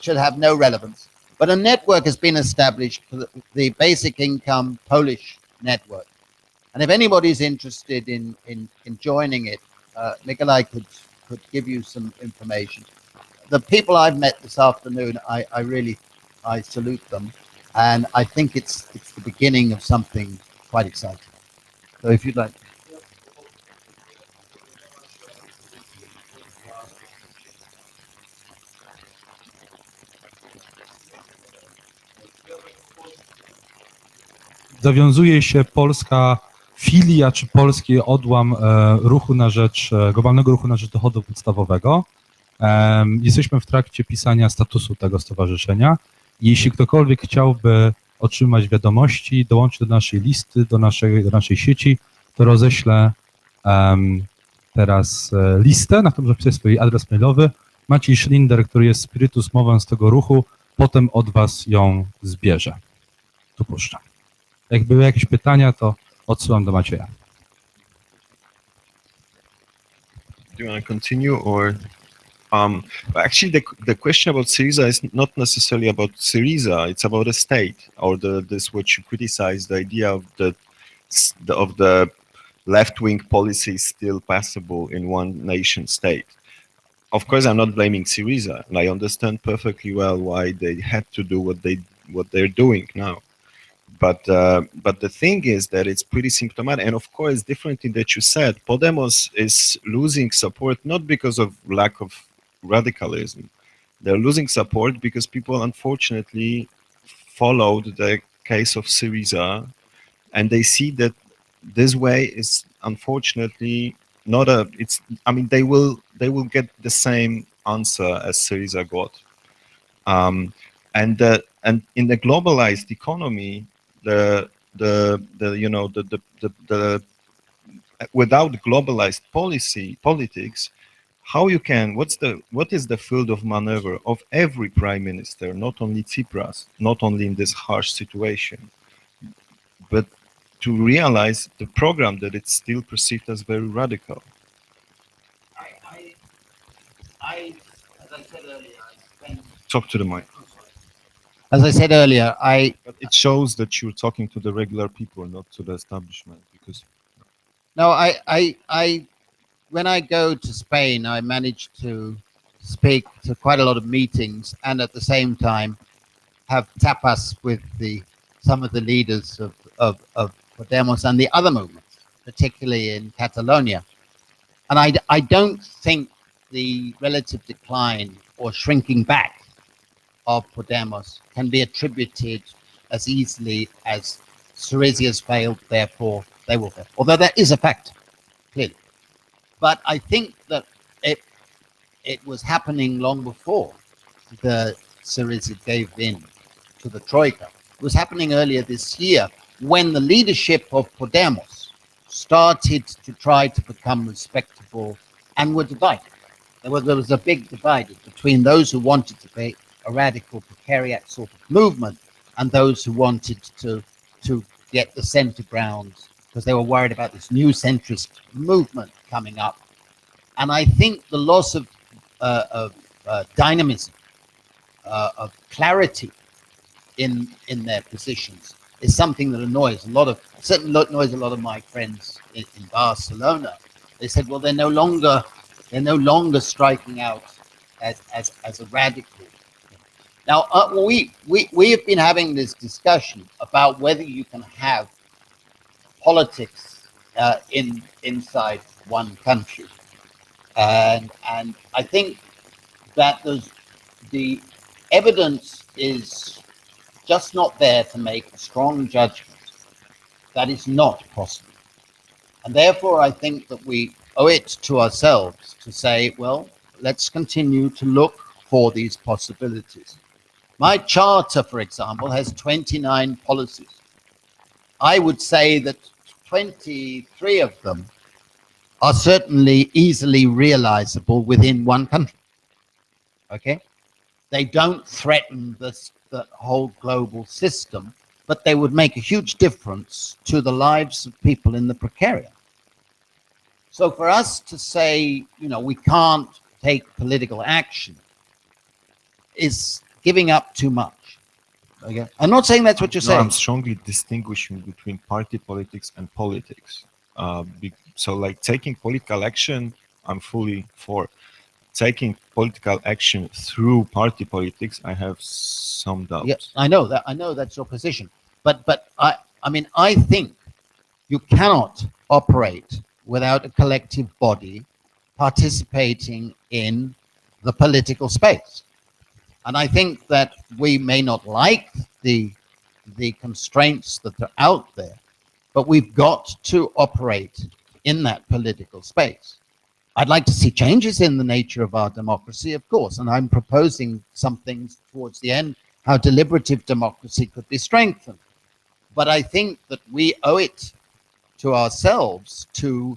should have no relevance. But a network has been established for the basic income Polish network. And if anybody's interested in joining it, Nikolai could give you some information. The people I've met this afternoon, I really salute them, and I think it's the beginning of something quite exciting. So if you'd like. Zawiązuje się polska filia czy polski odłam ruchu na rzecz, globalnego ruchu na rzecz dochodu podstawowego. Jesteśmy w trakcie pisania statusu tego stowarzyszenia. Jeśli ktokolwiek chciałby otrzymać wiadomości, dołączyć do naszej listy, do naszej sieci, to roześlę teraz listę, na którą zapisać swój adres mailowy. Maciej Schlinder, który jest spiritus movens tego ruchu, potem od was ją zbierze. Tu puszczam. Jak były jakieś pytania, to odsyłam do Macieja. Do you want to continue or? Actually, the question about Syriza is not necessarily about Syriza. It's about the state, or this what you criticize, the idea of the left-wing policy is still passable in one nation state. Of course, I'm not blaming Syriza, and I understand perfectly well why they had to do what they're doing now. But the thing is that it's pretty symptomatic, and of course, different in that you said Podemos is losing support not because of lack of radicalism. They're losing support because people unfortunately followed the case of Syriza, and they see that this way is unfortunately not a. It's. I mean, they will get the same answer as Syriza got, and in the globalized economy, the without globalized politics, how you can, what is the field of maneuver of every prime minister, not only Tsipras, not only in this harsh situation, but to realize the program that it's still perceived as very radical. As I said earlier, Talk to the mic. As I said earlier, But it shows that you're talking to the regular people, not to the establishment, because. No, when I go to Spain, I manage to speak to quite a lot of meetings and at the same time have tapas with some of the leaders of Podemos and the other movements, particularly in Catalonia. And I don't think the relative decline or shrinking back of Podemos can be attributed as easily as Syriza has failed, therefore they will fail. Although that is a fact, clearly. But I think that it was happening long before the Syriza gave in to the Troika. It was happening earlier this year when the leadership of Podemos started to try to become respectable and were divided. There was a big divide between those who wanted to be a radical Precariat sort of movement and those who wanted to get the center ground because they were worried about this new centrist movement coming up. And I think the loss of dynamism, of clarity in their positions is something that annoys certainly annoys a lot of my friends in Barcelona. They said, well, they're no longer striking out as a radical. Now, we have been having this discussion about whether you can have politics inside one country, and I think that the evidence is just not there to make a strong judgment that is not possible, and therefore I think that we owe it to ourselves to say, well, let's continue to look for these possibilities. My charter, for example, has 29 policies. I would say that 23 of them are certainly easily realizable within one country. Okay, they don't threaten the whole global system, but they would make a huge difference to the lives of people in the precariat. So for us to say, you know, we can't take political action is giving up too much. Okay, I'm not saying that's what you're No, saying. I'm strongly distinguishing between party politics and politics. So, like taking political action, I'm fully for. Taking political action through party politics, I have some Yeah, doubts. I know that. I know that's your position. But I mean, I think you cannot operate without a collective body participating in the political space. And I think that we may not like the constraints that are out there, but we've got to operate in that political space. I'd like to see changes in the nature of our democracy, of course, and I'm proposing some things towards the end, how deliberative democracy could be strengthened. But I think that we owe it to ourselves to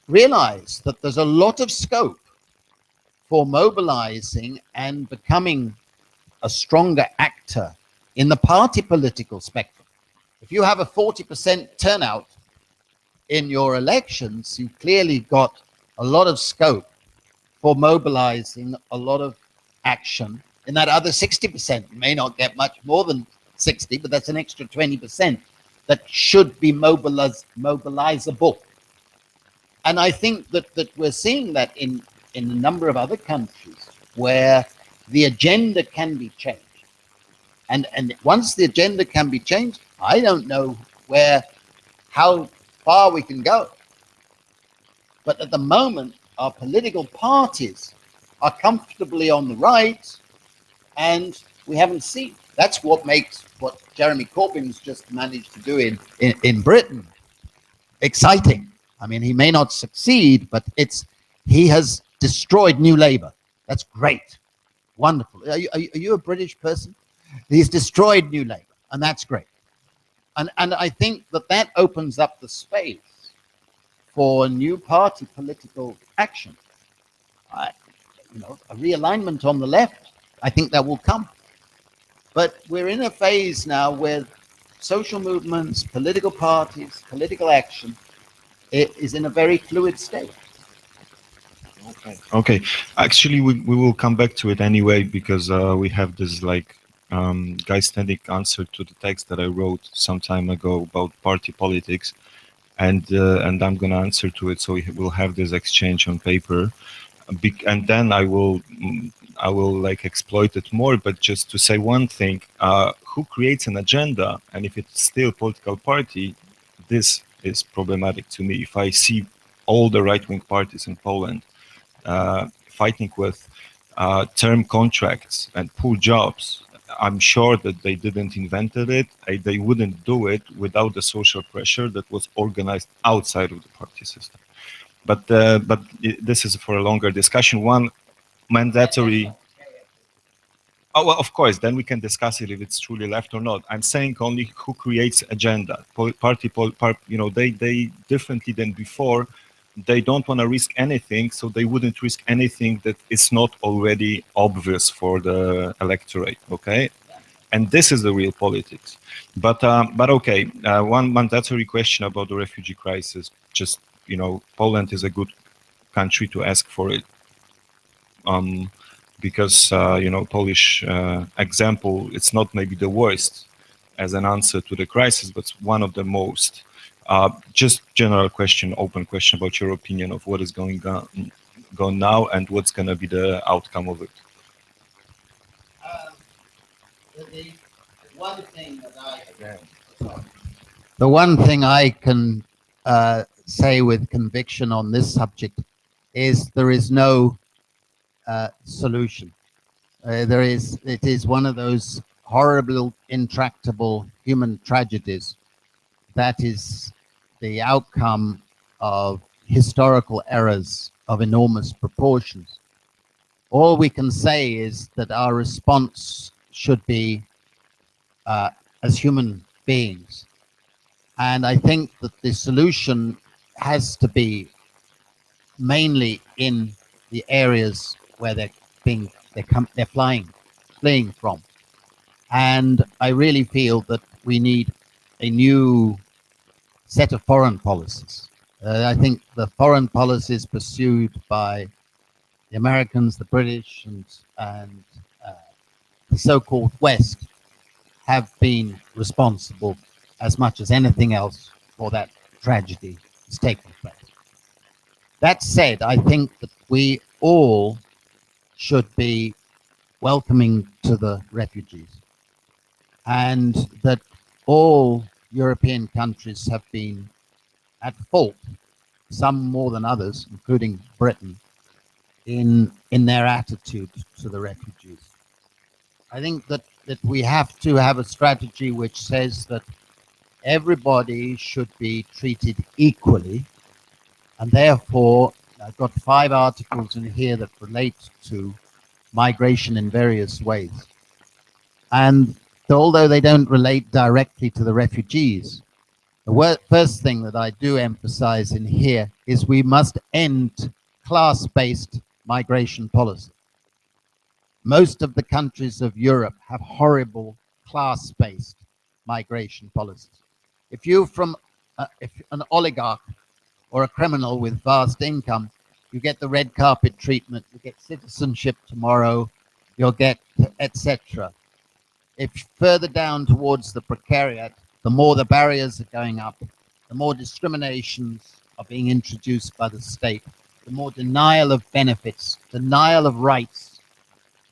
realize that there's a lot of scope for mobilizing and becoming a stronger actor in the party political spectrum. If you have a 40% turnout in your elections, you've clearly got a lot of scope for mobilizing a lot of action in that other 60%. You may not get much more than 60, but that's an extra 20% that should be mobilizable. And I think that we're seeing that in a number of other countries where the agenda can be changed. And once the agenda can be changed, I don't know how far we can go. But at the moment, our political parties are comfortably on the right, and we haven't seen. That's what makes what Jeremy Corbyn's just managed to do in Britain exciting. I mean, he may not succeed, but he has destroyed New Labour. That's great, wonderful. Are you a British person? He's destroyed New Labour, and that's great. And I think that opens up the space for new party political action. You know, a realignment on the left, I think that will come. But we're in a phase now where social movements, political parties, political action is in a very fluid state. Okay. Actually, we will come back to it anyway because we have this like guy standing answer to the text that I wrote some time ago about party politics, and I'm gonna answer to it. So we'll have this exchange on paper, and then I will like exploit it more. But just to say one thing, who creates an agenda, and if it's still political party, this is problematic to me. If I see all the right-wing parties in Poland fighting with term contracts and poor jobs, I'm sure that they didn't invented it. They wouldn't do it without the social pressure that was organized outside of the party system. But this is for a longer discussion. One mandatory. Oh, well, of course, then we can discuss it if it's truly left or not. I'm saying only who creates agenda. They differently than before. They don't want to risk anything, so they wouldn't risk anything that is not already obvious for the electorate. Okay, and this is the real politics. But okay, one mandatory question about the refugee crisis. Just Poland is a good country to ask for it. Because Polish example, it's not maybe the worst as an answer to the crisis, but one of the most. Just general question, open question about your opinion of what is going on now and what's going to be the outcome of it. The one thing I can say with conviction on this subject is there is no solution. It is one of those horrible, intractable human tragedies that is the outcome of historical errors of enormous proportions. All we can say is that our response should be as human beings. And I think that the solution has to be mainly in the areas where they're being they're fleeing from. And I really feel that we need a new set of foreign policies. I think the foreign policies pursued by the Americans, the British, and the so-called West have been responsible as much as anything else for that tragedy that's taken place. That said, I think that we all should be welcoming to the refugees, and that all European countries have been at fault, some more than others, including Britain, in their attitude to the refugees. I think that we have to have a strategy which says that everybody should be treated equally, and therefore I've got 5 articles in here that relate to migration in various ways. And although they don't relate directly to the refugees, the first thing that I do emphasize in here is we must end class-based migration policy. Most of the countries of Europe have horrible class-based migration policies. If you're from if an oligarch or a criminal with vast income, you get the red carpet treatment, you get citizenship tomorrow, you'll get etc. If further down towards the precariat, the more the barriers are going up, the more discriminations are being introduced by the state, the more denial of benefits, denial of rights,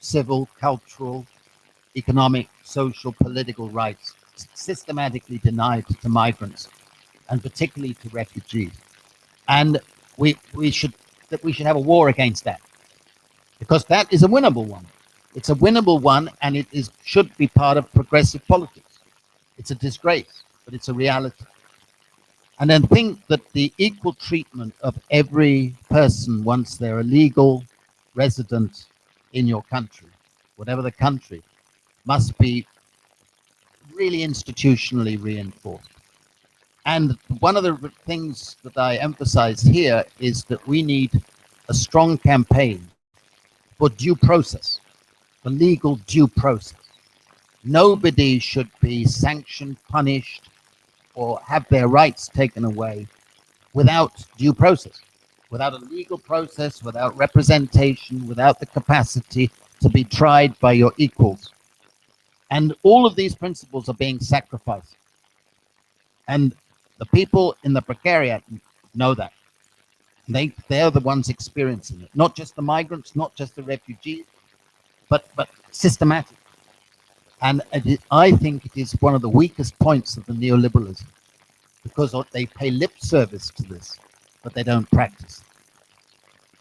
civil, cultural, economic, social, political rights, systematically denied to migrants, and particularly to refugees. And we should have a war against that, because that is a winnable one. It's a winnable one, and it should be part of progressive politics. It's a disgrace, but it's a reality. And then think that the equal treatment of every person once they're a legal resident in your country, whatever the country, must be really institutionally reinforced. And one of the things that I emphasize here is that we need a strong campaign for due process, for legal due process. Nobody should be sanctioned, punished, or have their rights taken away without due process, without a legal process, without representation, without the capacity to be tried by your equals. And all of these principles are being sacrificed. And the people in the precariat know that. They're the ones experiencing it. Not just the migrants, not just the refugees, but systematic. And I think it is one of the weakest points of the neoliberalism, because they pay lip service to this, but they don't practice.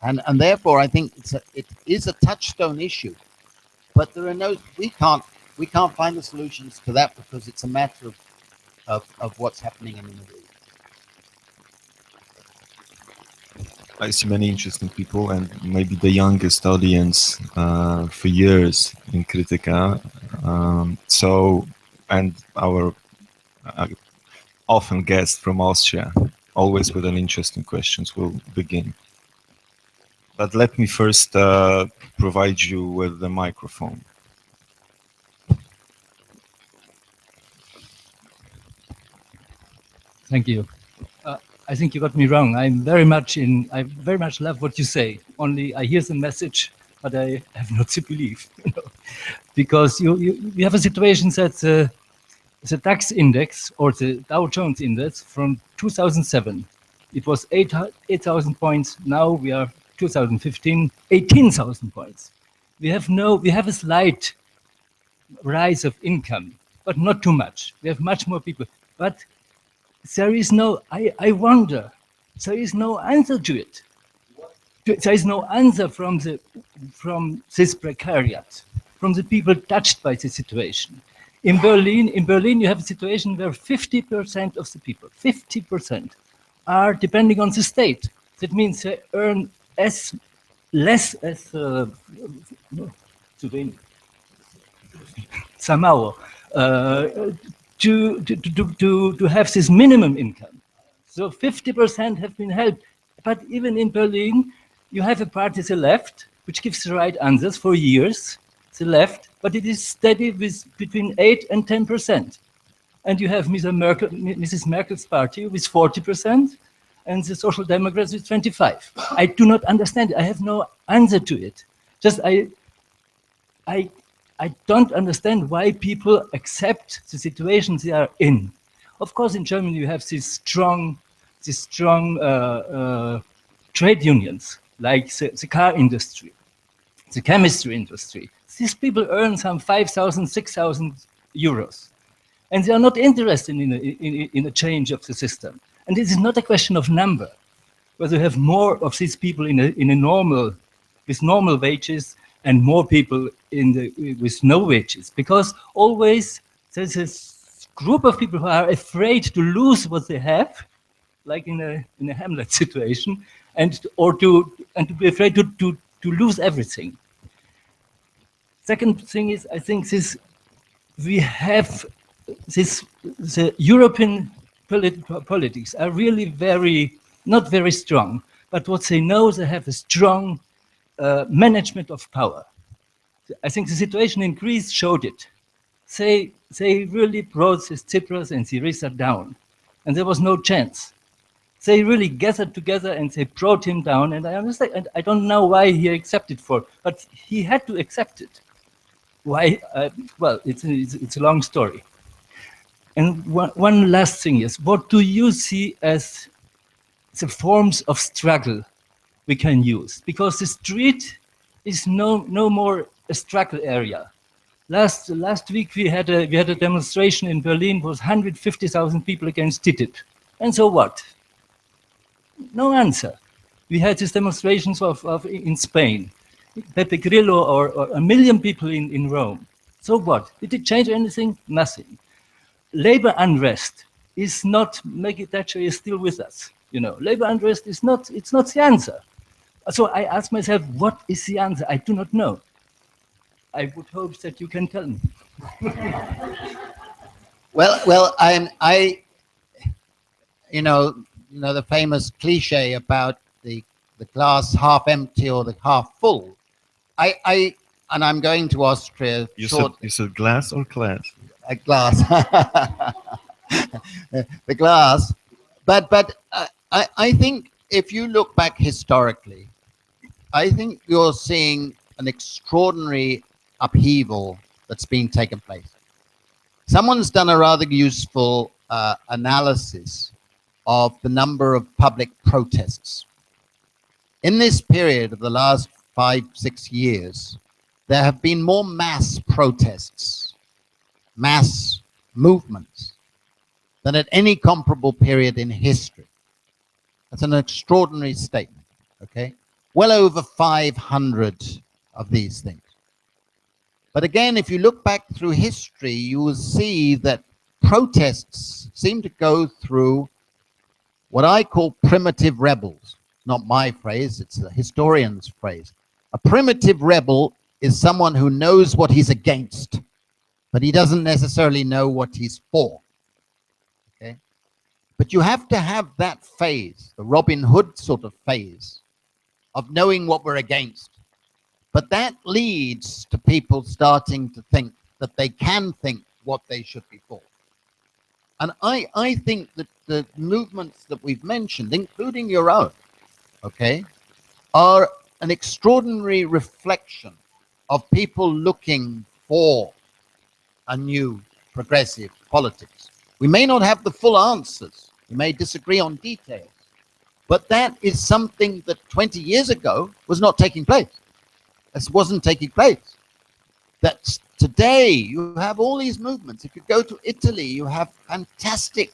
And therefore, I think it is a touchstone issue. But there are we can't find the solutions to that, because it's a matter of what's happening in the Middle East. I see many interesting people, and maybe the youngest audience for years in Kritika. And our often guest from Austria, always with an interesting questions, will begin. But let me first provide you with the microphone. Thank you. I think you got me wrong. I very much love what you say. Only I hear the message, but I have not the belief. Because you have a situation that the DAX index, or the Dow Jones index, from 2007, it was 8,000 points. Now we are 2015, 18,000 points. We have a slight rise of income, but not too much. We have much more people, but there is no, I wonder, there is no answer to it. There is no answer from this precariat, from the people touched by the situation. In Berlin, you have a situation where 50% of the people, 50%, are depending on the state. That means they earn less as somehow. To have this minimum income. So 50% have been helped. But even in Berlin, you have a party, the left, which gives the right answers for years, the left, but it is steady with between 8 and 10%. And you have Mrs. Merkel's party with 40%, and the Social Democrats with 25. I do not understand it. I have no answer to it. Just I don't understand why people accept the situations they are in. Of course, in Germany you have these strong trade unions, like the car industry, the chemistry industry. These people earn some 5,000, 6,000 euros, and they are not interested in a change of the system. And this is not a question of number, whether you have more of these people with normal wages and more people with no wages, because always there's this group of people who are afraid to lose what they have, like in a Hamlet situation, and to be afraid to lose everything. Second thing is, I think the European politics are really not very strong, but what they know, they have a strong management of power. I think the situation in Greece showed it. They really brought the Tsipras and Syriza down, and there was no chance. They really gathered together and they brought him down, and I understand, and I don't know why he accepted but he had to accept it. Why? Well, it's a long story. And one last thing is, what do you see as the forms of struggle we can use? Because the street is no more a struggle area. Last week we had a demonstration in Berlin. It was 150,000 people against TTIP. And so what? No answer. We had these demonstrations in Spain. Pepe Grillo or 1 million people in Rome. So what? Did it change anything? Nothing. Labor unrest is not, Maggie Thatcher is still with us. You know, labor unrest is not the answer. So I ask myself, what is the answer? I do not know. I would hope that you can tell me. Well, you know the famous cliche about the glass half empty or the half full. And I'm going to Austria. You said glass or class? A glass. The glass. But I think if you look back historically, I think you're seeing an extraordinary upheaval that's been taken place. Someone's done a rather useful analysis of the number of public protests. In this period of the last 5-6 years, there have been more mass protests, mass movements, than at any comparable period in history. That's an extraordinary statement, okay? Well over 500 of these things. But again, if you look back through history, you will see that protests seem to go through what I call primitive rebels. Not my phrase, it's a historian's phrase. A primitive rebel is someone who knows what he's against, but he doesn't necessarily know what he's for. Okay? But you have to have that phase, the Robin Hood sort of phase, of knowing what we're against. But that leads to people starting to think that they can think what they should be for. And I think that the movements that we've mentioned, including your own, okay, are an extraordinary reflection of people looking for a new progressive politics. We may not have the full answers. We may disagree on details. But that is something that 20 years ago was not taking place. This wasn't taking place. That's today, you have all these movements. If you go to Italy, you have fantastic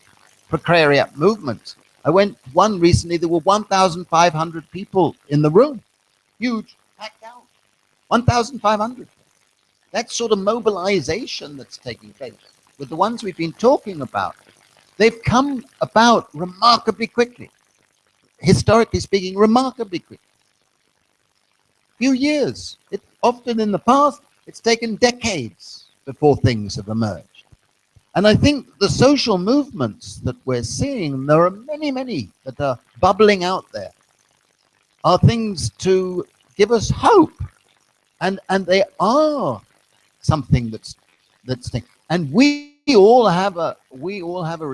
Precariat movements. I went one recently, there were 1,500 people in the room. Huge, packed out. 1,500. That sort of mobilization that's taking place with the ones we've been talking about, they've come about remarkably quickly. Historically speaking, remarkably quickly. Few years. Often in the past, it's taken decades before things have emerged. And I think the social movements that we're seeing, there are many, many that are bubbling out there, are things to give us hope, and they are something that's and we all have a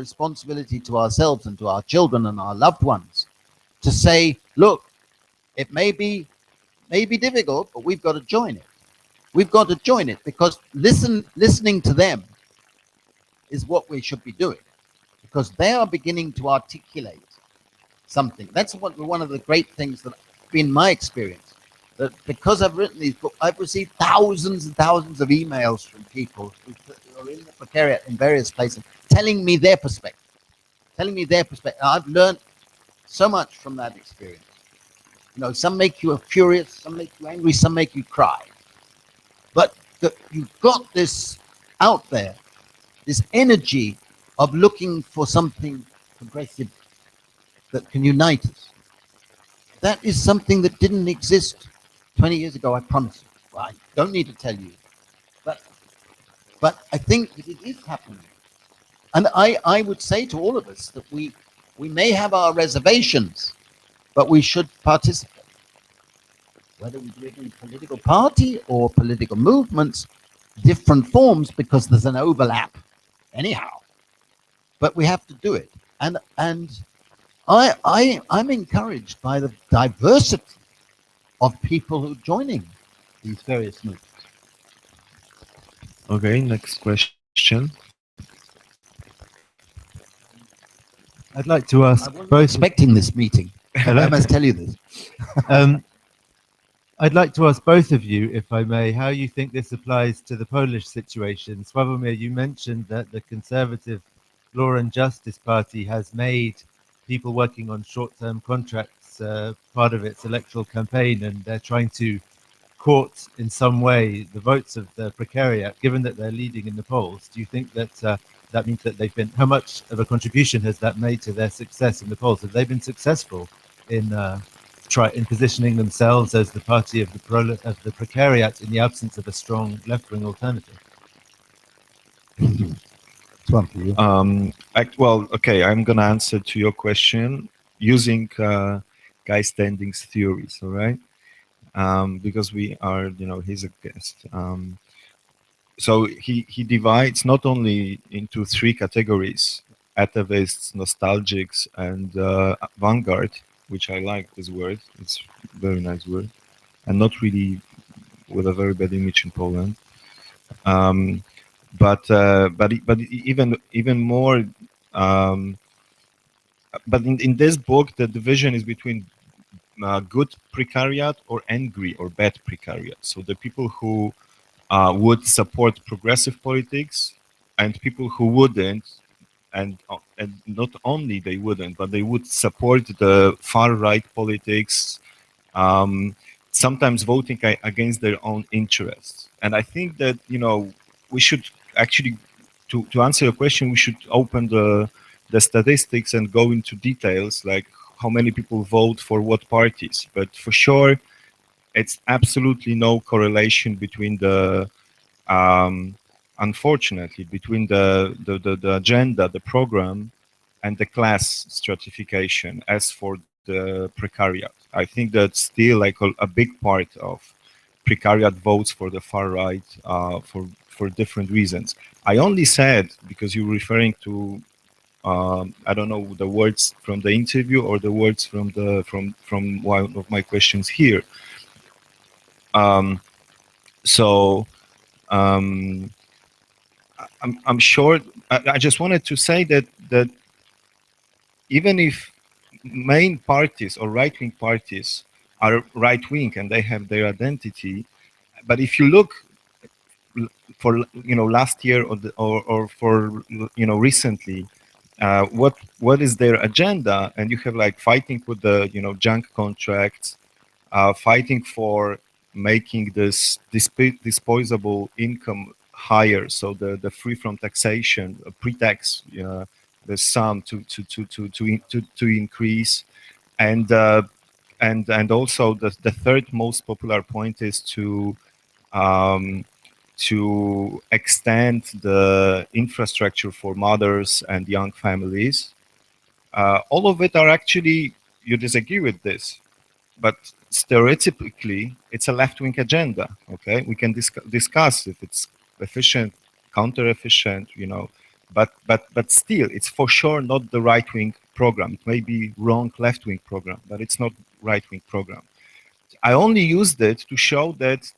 responsibility to ourselves and to our children and our loved ones to say, look, it may be difficult, but we've got to join it. We've got to join it, because listening to them is what we should be doing, because they are beginning to articulate something. That's one of the great things that been my experience, that because I've written these books, I've received thousands and thousands of emails from people who are in the Precariat in various places, telling me their perspective. I've learned so much from that experience. You know, some make you furious, some make you angry, some make you cry. But you've got this out there, this energy of looking for something progressive that can unite us. That is something that didn't exist 20 years ago, I promise you. Well, I don't need to tell you. But I think that it is happening. And I would say to all of us that we may have our reservations, but we should participate. Whether we live in political party or political movements, different forms, because there's an overlap anyhow. But we have to do it. And I'm encouraged by the diversity of people who are joining these various movements. Okay, next question. I'd like to ask I wasn't both. expecting this meeting. I must tell you this. I'd like to ask both of you, if I may, how you think this applies to the Polish situation. Sławomir, you mentioned that the Conservative Law and Justice Party has made people working on short-term contracts part of its electoral campaign, and they're trying to court in some way the votes of the Precariat. Given that they're leading in the polls, do you think that that means that they've been, how much of a contribution has that made to their success in the polls? Have they been successful in positioning themselves as the party of the Precariat in the absence of a strong left-wing alternative? Well, okay, I'm gonna answer to your question using Guy Standing's theories, all right? Because we are, he's a guest. So he divides not only into three categories: atavists, nostalgics, and vanguard, which I like this word. It's a very nice word, and not really with a very bad image in Poland. But even more. But in this book, the division is between good precariat or angry or bad precariat. So the people who would support progressive politics and people who wouldn't, and not only they wouldn't, but they would support the far-right politics, sometimes voting against their own interests. And I think that, we should actually, to answer your question, we should open the statistics and go into details, like how many people vote for what parties. But for sure, it's absolutely no correlation between the, unfortunately, between the agenda, the program, and the class stratification as for the precariat. I think that still like a big part of precariat votes for the far right for different reasons. I only said, because you're referring to I don't know the words from the interview or the words from one of my questions here. I'm sure. I just wanted to say that even if main parties or right-wing parties are right-wing and they have their identity, but if you look for last year or for recently, what is their agenda, and you have like fighting with the junk contracts, fighting for making this disposable income higher, so the free from taxation, pre-tax, the sum to increase, and also the third most popular point is to extend the infrastructure for mothers and young families. All of it are actually, you disagree with this, but stereotypically it's a left-wing agenda. Okay, we can discuss if it's efficient, counter-efficient, you know, but still, it's for sure not the right-wing program. It may be wrong left-wing program, but it's not right-wing program. I only used it to show that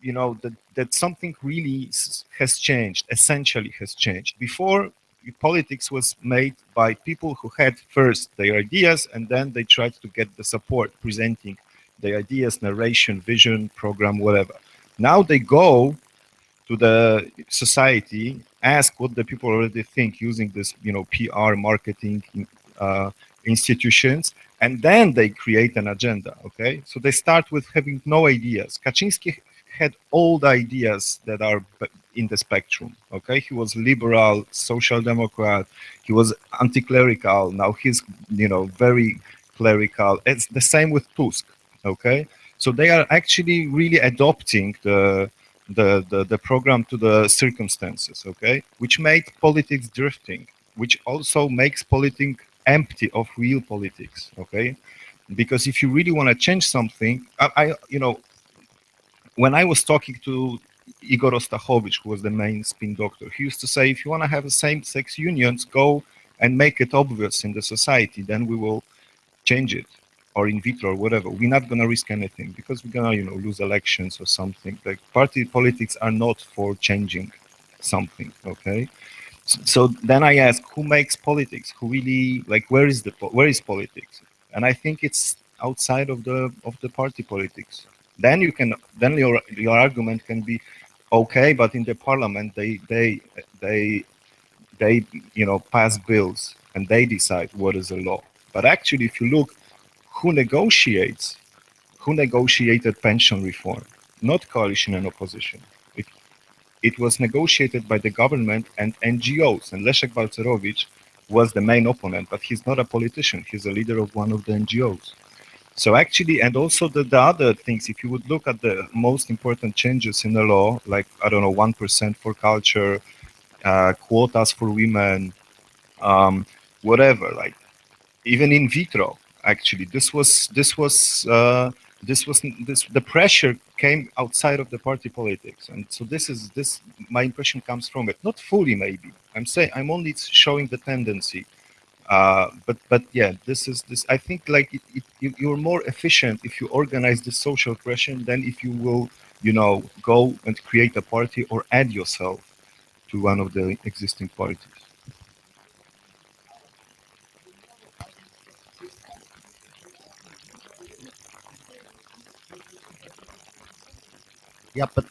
you know that something really has changed, essentially has changed. Before, politics was made by people who had first their ideas and then they tried to get the support, presenting their ideas, narration, vision, program, whatever. Now they go to the society, ask what the people already think using this, you know, PR, marketing institutions, and then they create an agenda. Okay, so they start with having no ideas. Kaczynski had old ideas that are in the spectrum. Okay, he was liberal, social democrat, he was anti-clerical. Now he's, you know, very clerical. It's the same with Tusk. Okay, so they are actually really adopting the program to the circumstances, okay, which made politics drifting, which also makes politics empty of real politics, okay, because if you really want to change something, I you know, when I was talking to Igor Ostachowicz, who was the main spin doctor, he used to say, if you want to have same-sex unions, go and make it obvious in the society, then we will change it, or in vitro or whatever. We're not going to risk anything because we're going to, you know, lose elections or something. Like, party politics are not for changing something, okay? So then I ask, who makes politics? Who really, like, where is politics? And I think it's outside of the party politics. Then your argument can be, okay, but in the parliament they you know, pass bills and they decide what is a law. But actually, if you look who negotiated pension reform, not coalition and opposition. It was negotiated by the government and NGOs, and Leszek Balcerowicz was the main opponent, but he's not a politician. He's a leader of one of the NGOs. So actually, and also the other things, if you would look at the most important changes in the law, like, I don't know, 1% for culture, quotas for women, whatever, like even in vitro, actually, the pressure came outside of the party politics, and so this my impression comes from it, not fully maybe. I'm only showing the tendency, but yeah, this. I think like you're more efficient if you organize the social pressure than if you will, you know, go and create a party or add yourself to one of the existing parties. Yeah, but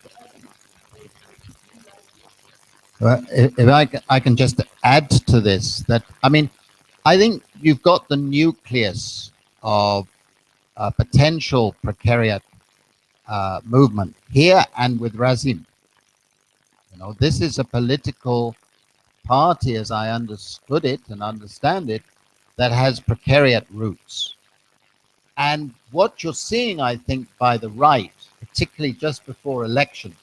if I can just add to this, that I mean, I think you've got the nucleus of potential precariat movement here and with Razim. You know, this is a political party, as I understood it and understand it, that has precariat roots. And what you're seeing, I think, by the right, particularly just before elections,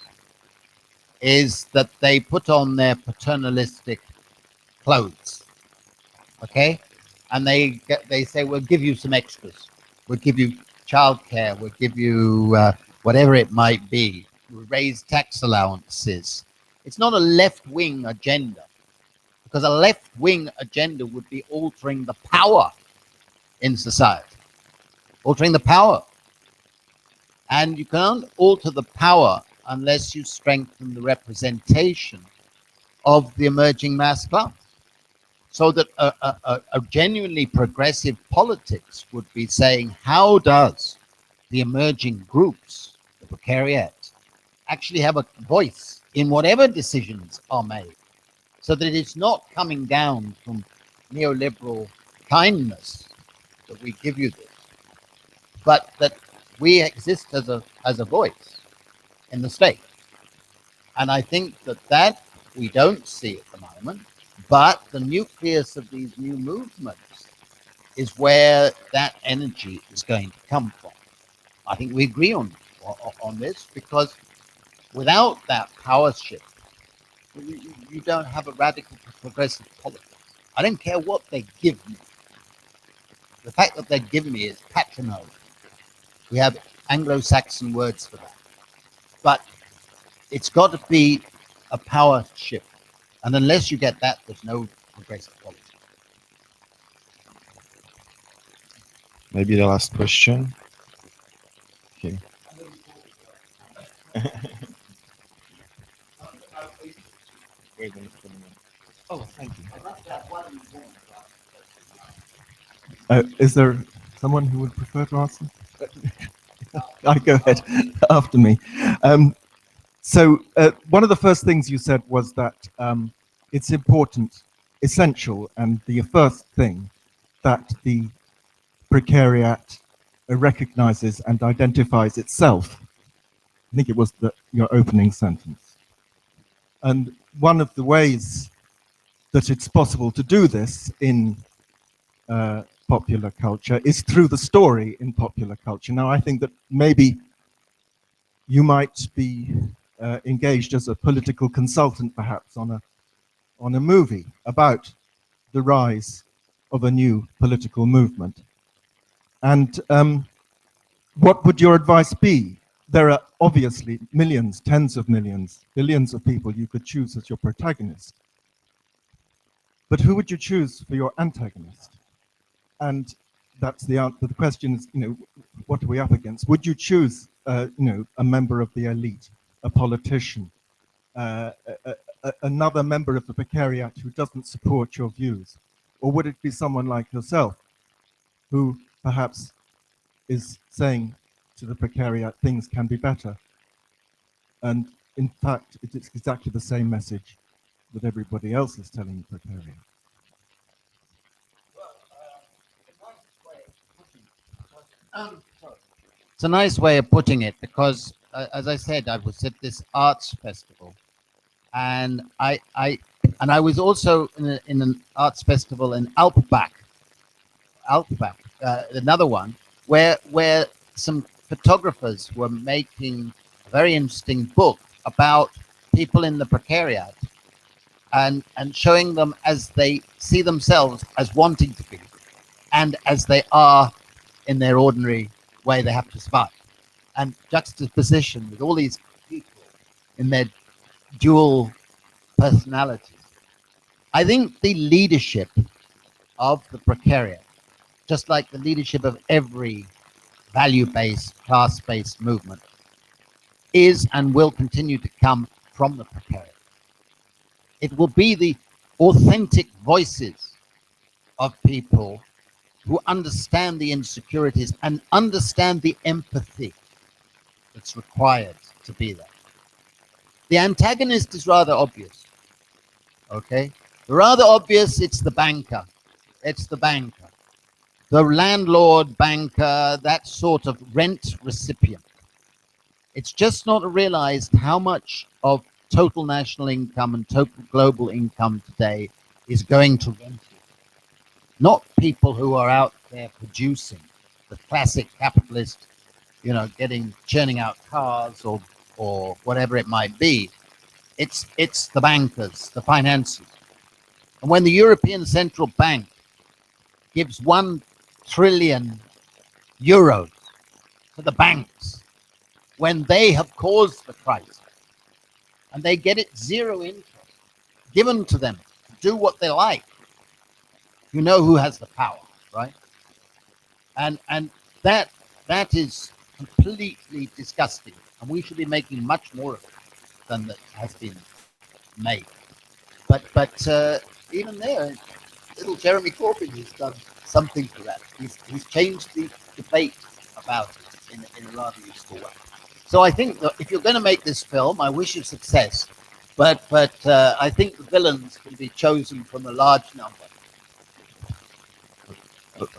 is that they put on their paternalistic clothes, okay? And they say, we'll give you some extras. We'll give you childcare. We'll give you whatever it might be. We'll raise tax allowances. It's not a left-wing agenda, because a left-wing agenda would be altering the power in society, altering the power. And you can't alter the power unless you strengthen the representation of the emerging mass class. So that a genuinely progressive politics would be saying, how does the emerging groups, the precariat, actually have a voice in whatever decisions are made, so that it's not coming down from neoliberal kindness that we give you this, but that we exist as a voice in the state. And I think that we don't see at the moment, but the nucleus of these new movements is where that energy is going to come from. I think we agree on this, because without that power shift, you don't have a radical progressive politics. I don't care what they give me. The fact that they give me is patronage. We have Anglo-Saxon words for that. But it's got to be a power shift. And unless you get that, there's no progressive policy. Maybe the last question. Okay. Wait a minute. Oh, thank you. Is there someone who would prefer to answer? I go ahead after me. So one of the first things you said was that it's important, essential, and the first thing that the Precariat recognizes and identifies itself. I think it was your opening sentence. And one of the ways that it's possible to do this in popular culture is through the story in popular culture. Now, I think that maybe you might be engaged as a political consultant, perhaps, on a movie about the rise of a new political movement. And what would your advice be? There are obviously millions, tens of millions, billions of people you could choose as your protagonist. But who would you choose for your antagonist? And that's the answer. The question is, what are we up against? Would you choose, a member of the elite, a politician, another member of the Precariat who doesn't support your views? Or would it be someone like yourself who perhaps is saying to the Precariat things can be better? And in fact, it's exactly the same message that everybody else is telling the Precariat. It's a nice way of putting it because, as I said, I was at this arts festival, and I was also in an arts festival in Alpbach, another one where some photographers were making a very interesting book about people in the Precariat and showing them as they see themselves as wanting to be and as they are in their ordinary way they have to survive, and juxtaposition with all these people in their dual personalities. I think the leadership of the Precariat, just like the leadership of every value-based, class-based movement, is and will continue to come from the Precariat. It will be the authentic voices of people who understand the insecurities and understand the empathy that's required to be there. The antagonist is rather obvious, okay? Rather obvious, it's the banker. It's the banker. The landlord, banker, that sort of rent recipient. It's just not realized how much of total national income and total global income today is going to rent. Not people who are out there producing, the classic capitalist, churning out cars or whatever it might be. It's the bankers, the financiers. And when the European Central Bank gives 1 trillion euros to the banks when they have caused the crisis, and they get it zero interest given to them to do what they like, you know who has the power, right? And that is completely disgusting, and we should be making much more of it than that has been made. But even there, little Jeremy Corbyn has done something for that. He's changed the debate about it in a rather useful way. So I think that if you're going to make this film, I wish you success. But I think the villains can be chosen from a large number.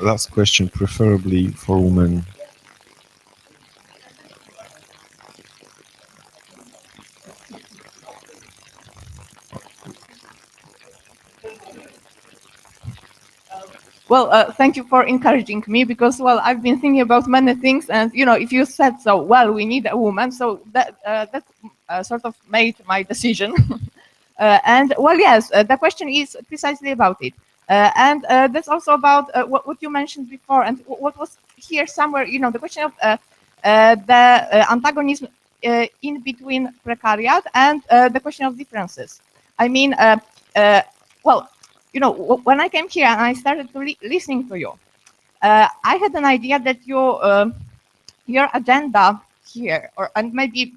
Last question, preferably for women. Well, thank you for encouraging me because, well, I've been thinking about many things, and if you said so, well, we need a woman, so that sort of made my decision. And well, yes, the question is precisely about it, and that's also about what you mentioned before, and what was here somewhere. The question of the antagonism in between precariat and the question of differences. I mean, well, you know, when I came here and I started to listening to you, I had an idea that your agenda here, and maybe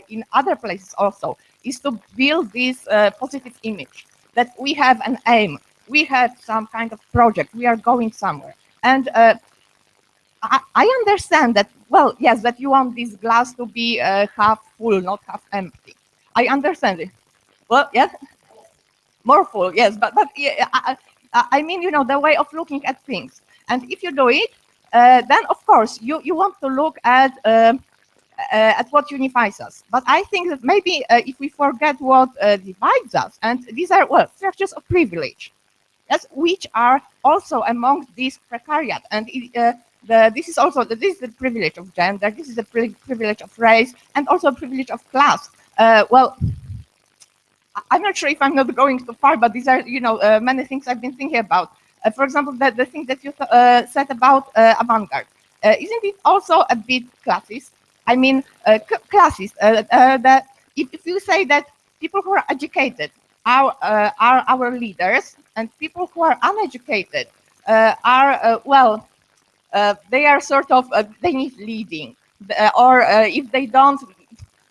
in other places also, is to build this positive image that we have an aim, we have some kind of project, we are going somewhere. And I understand that, well, yes, that you want this glass to be half full, not half empty. I understand it. Well, yes, more full, yes, but yeah, I mean, you know, the way of looking at things. And if you do it, then of course you want to look at what unifies us. But I think that maybe if we forget what divides us, and these are, well, structures of privilege, yes, which are also among these precariat, and this is also this is the privilege of gender, this is the privilege of race, and also a privilege of class. Well, I'm not sure if I'm not going too far, but these are, you know, many things I've been thinking about. For example, the thing that you said about avant-garde, isn't it also a bit classist? I mean, classist. That if you say that people who are educated are our leaders, and people who are uneducated are well, they are sort of they need leading, or if they don't,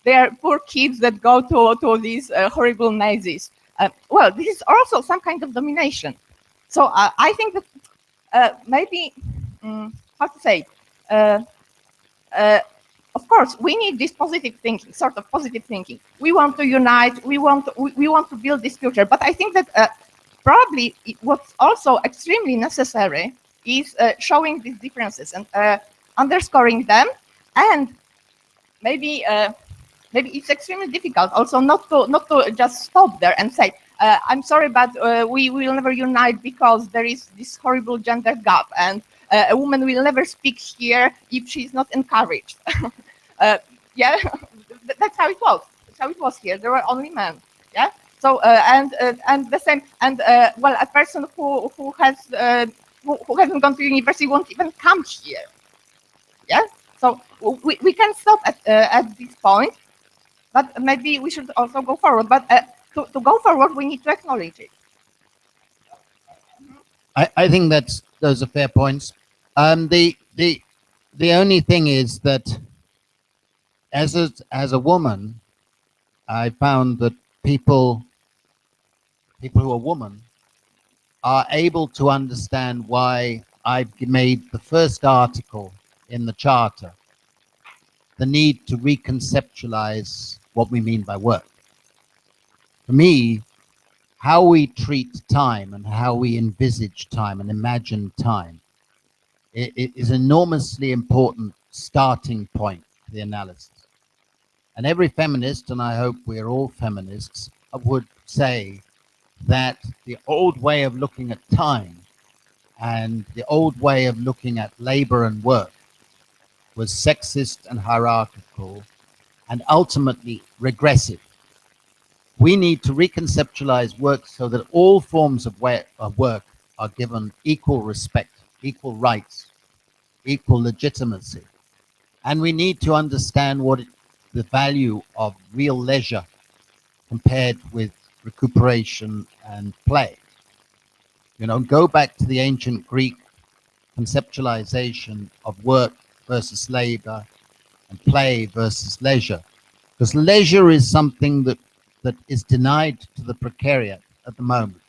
they are poor kids that go to these horrible Nazis. Well, this is also some kind of domination. So I think that maybe how to say. Of course, we need this positive thinking, sort of positive thinking. We want to unite. We want to build this future. But I think that probably what's also extremely necessary is showing these differences and underscoring them. And maybe maybe it's extremely difficult also not to just stop there and say, I'm sorry, but we will never unite because there is this horrible gender gap, and a woman will never speak here if she's not encouraged. Yeah, that's how it was. That's how it was here. There were only men. Yeah. So and the same, and well, a person who hasn't gone to university won't even come here. Yeah. So we can stop at this point, but maybe we should also go forward. But to go forward, we need to acknowledge it. I think those are fair points. The only thing is that as a woman, I found that people who are women are able to understand why I've made the first article in the Charter, the need to reconceptualize what we mean by work. For me, how we treat time and how we envisage time and imagine time, it is an enormously important starting point for the analysis. And every feminist, and I hope we're all feminists, would say that the old way of looking at time and the old way of looking at labor and work was sexist and hierarchical and ultimately regressive. We need to reconceptualize work so that all forms of work are given equal respect, equal rights, equal legitimacy. And we need to understand the value of real leisure compared with recuperation and play. You know, go back to the ancient Greek conceptualization of work versus labor and play versus leisure. Because leisure is something that is denied to the precariat at the moment.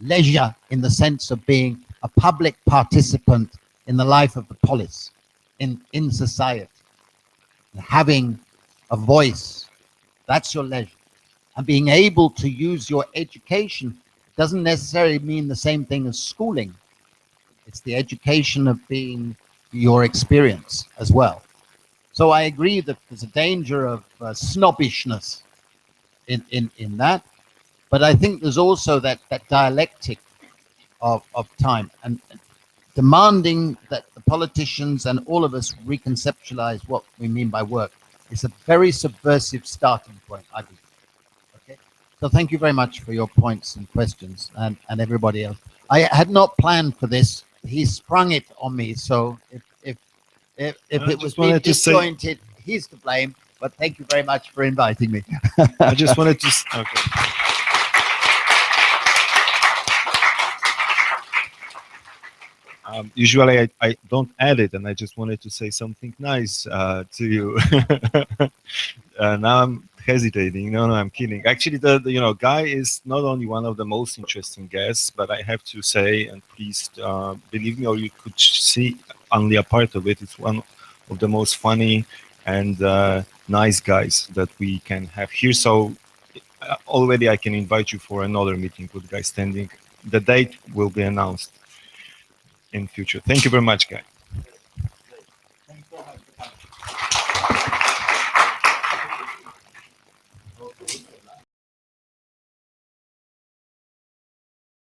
Leisure in the sense of being a public participant in the life of the polis, in society, and having a voice. That's your leisure. And being able to use your education doesn't necessarily mean the same thing as schooling. It's the education of being your experience as well. So I agree that there's a danger of snobbishness in that, but I think there's also that dialectic of time and demanding that the politicians and all of us reconceptualize what we mean by work is a very subversive starting point, I believe. Okay, so thank you very much for your points and questions, and everybody else. I had not planned for this. He sprung it on me, so if If I it was just being wanted to say- disjointed, he's to blame. But thank you very much for inviting me. I just wanted to. Okay. Usually I don't edit, and I just wanted to say something nice to you. Now I'm hesitating. No, I'm kidding. Actually, the guy is not only one of the most interesting guests, but I have to say, and please believe me, or you could see only a part of it. It's one of the most funny and nice guys that we can have here. So already I can invite you for another meeting with Guy Standing. The date will be announced in future. Thank you very much, Guy.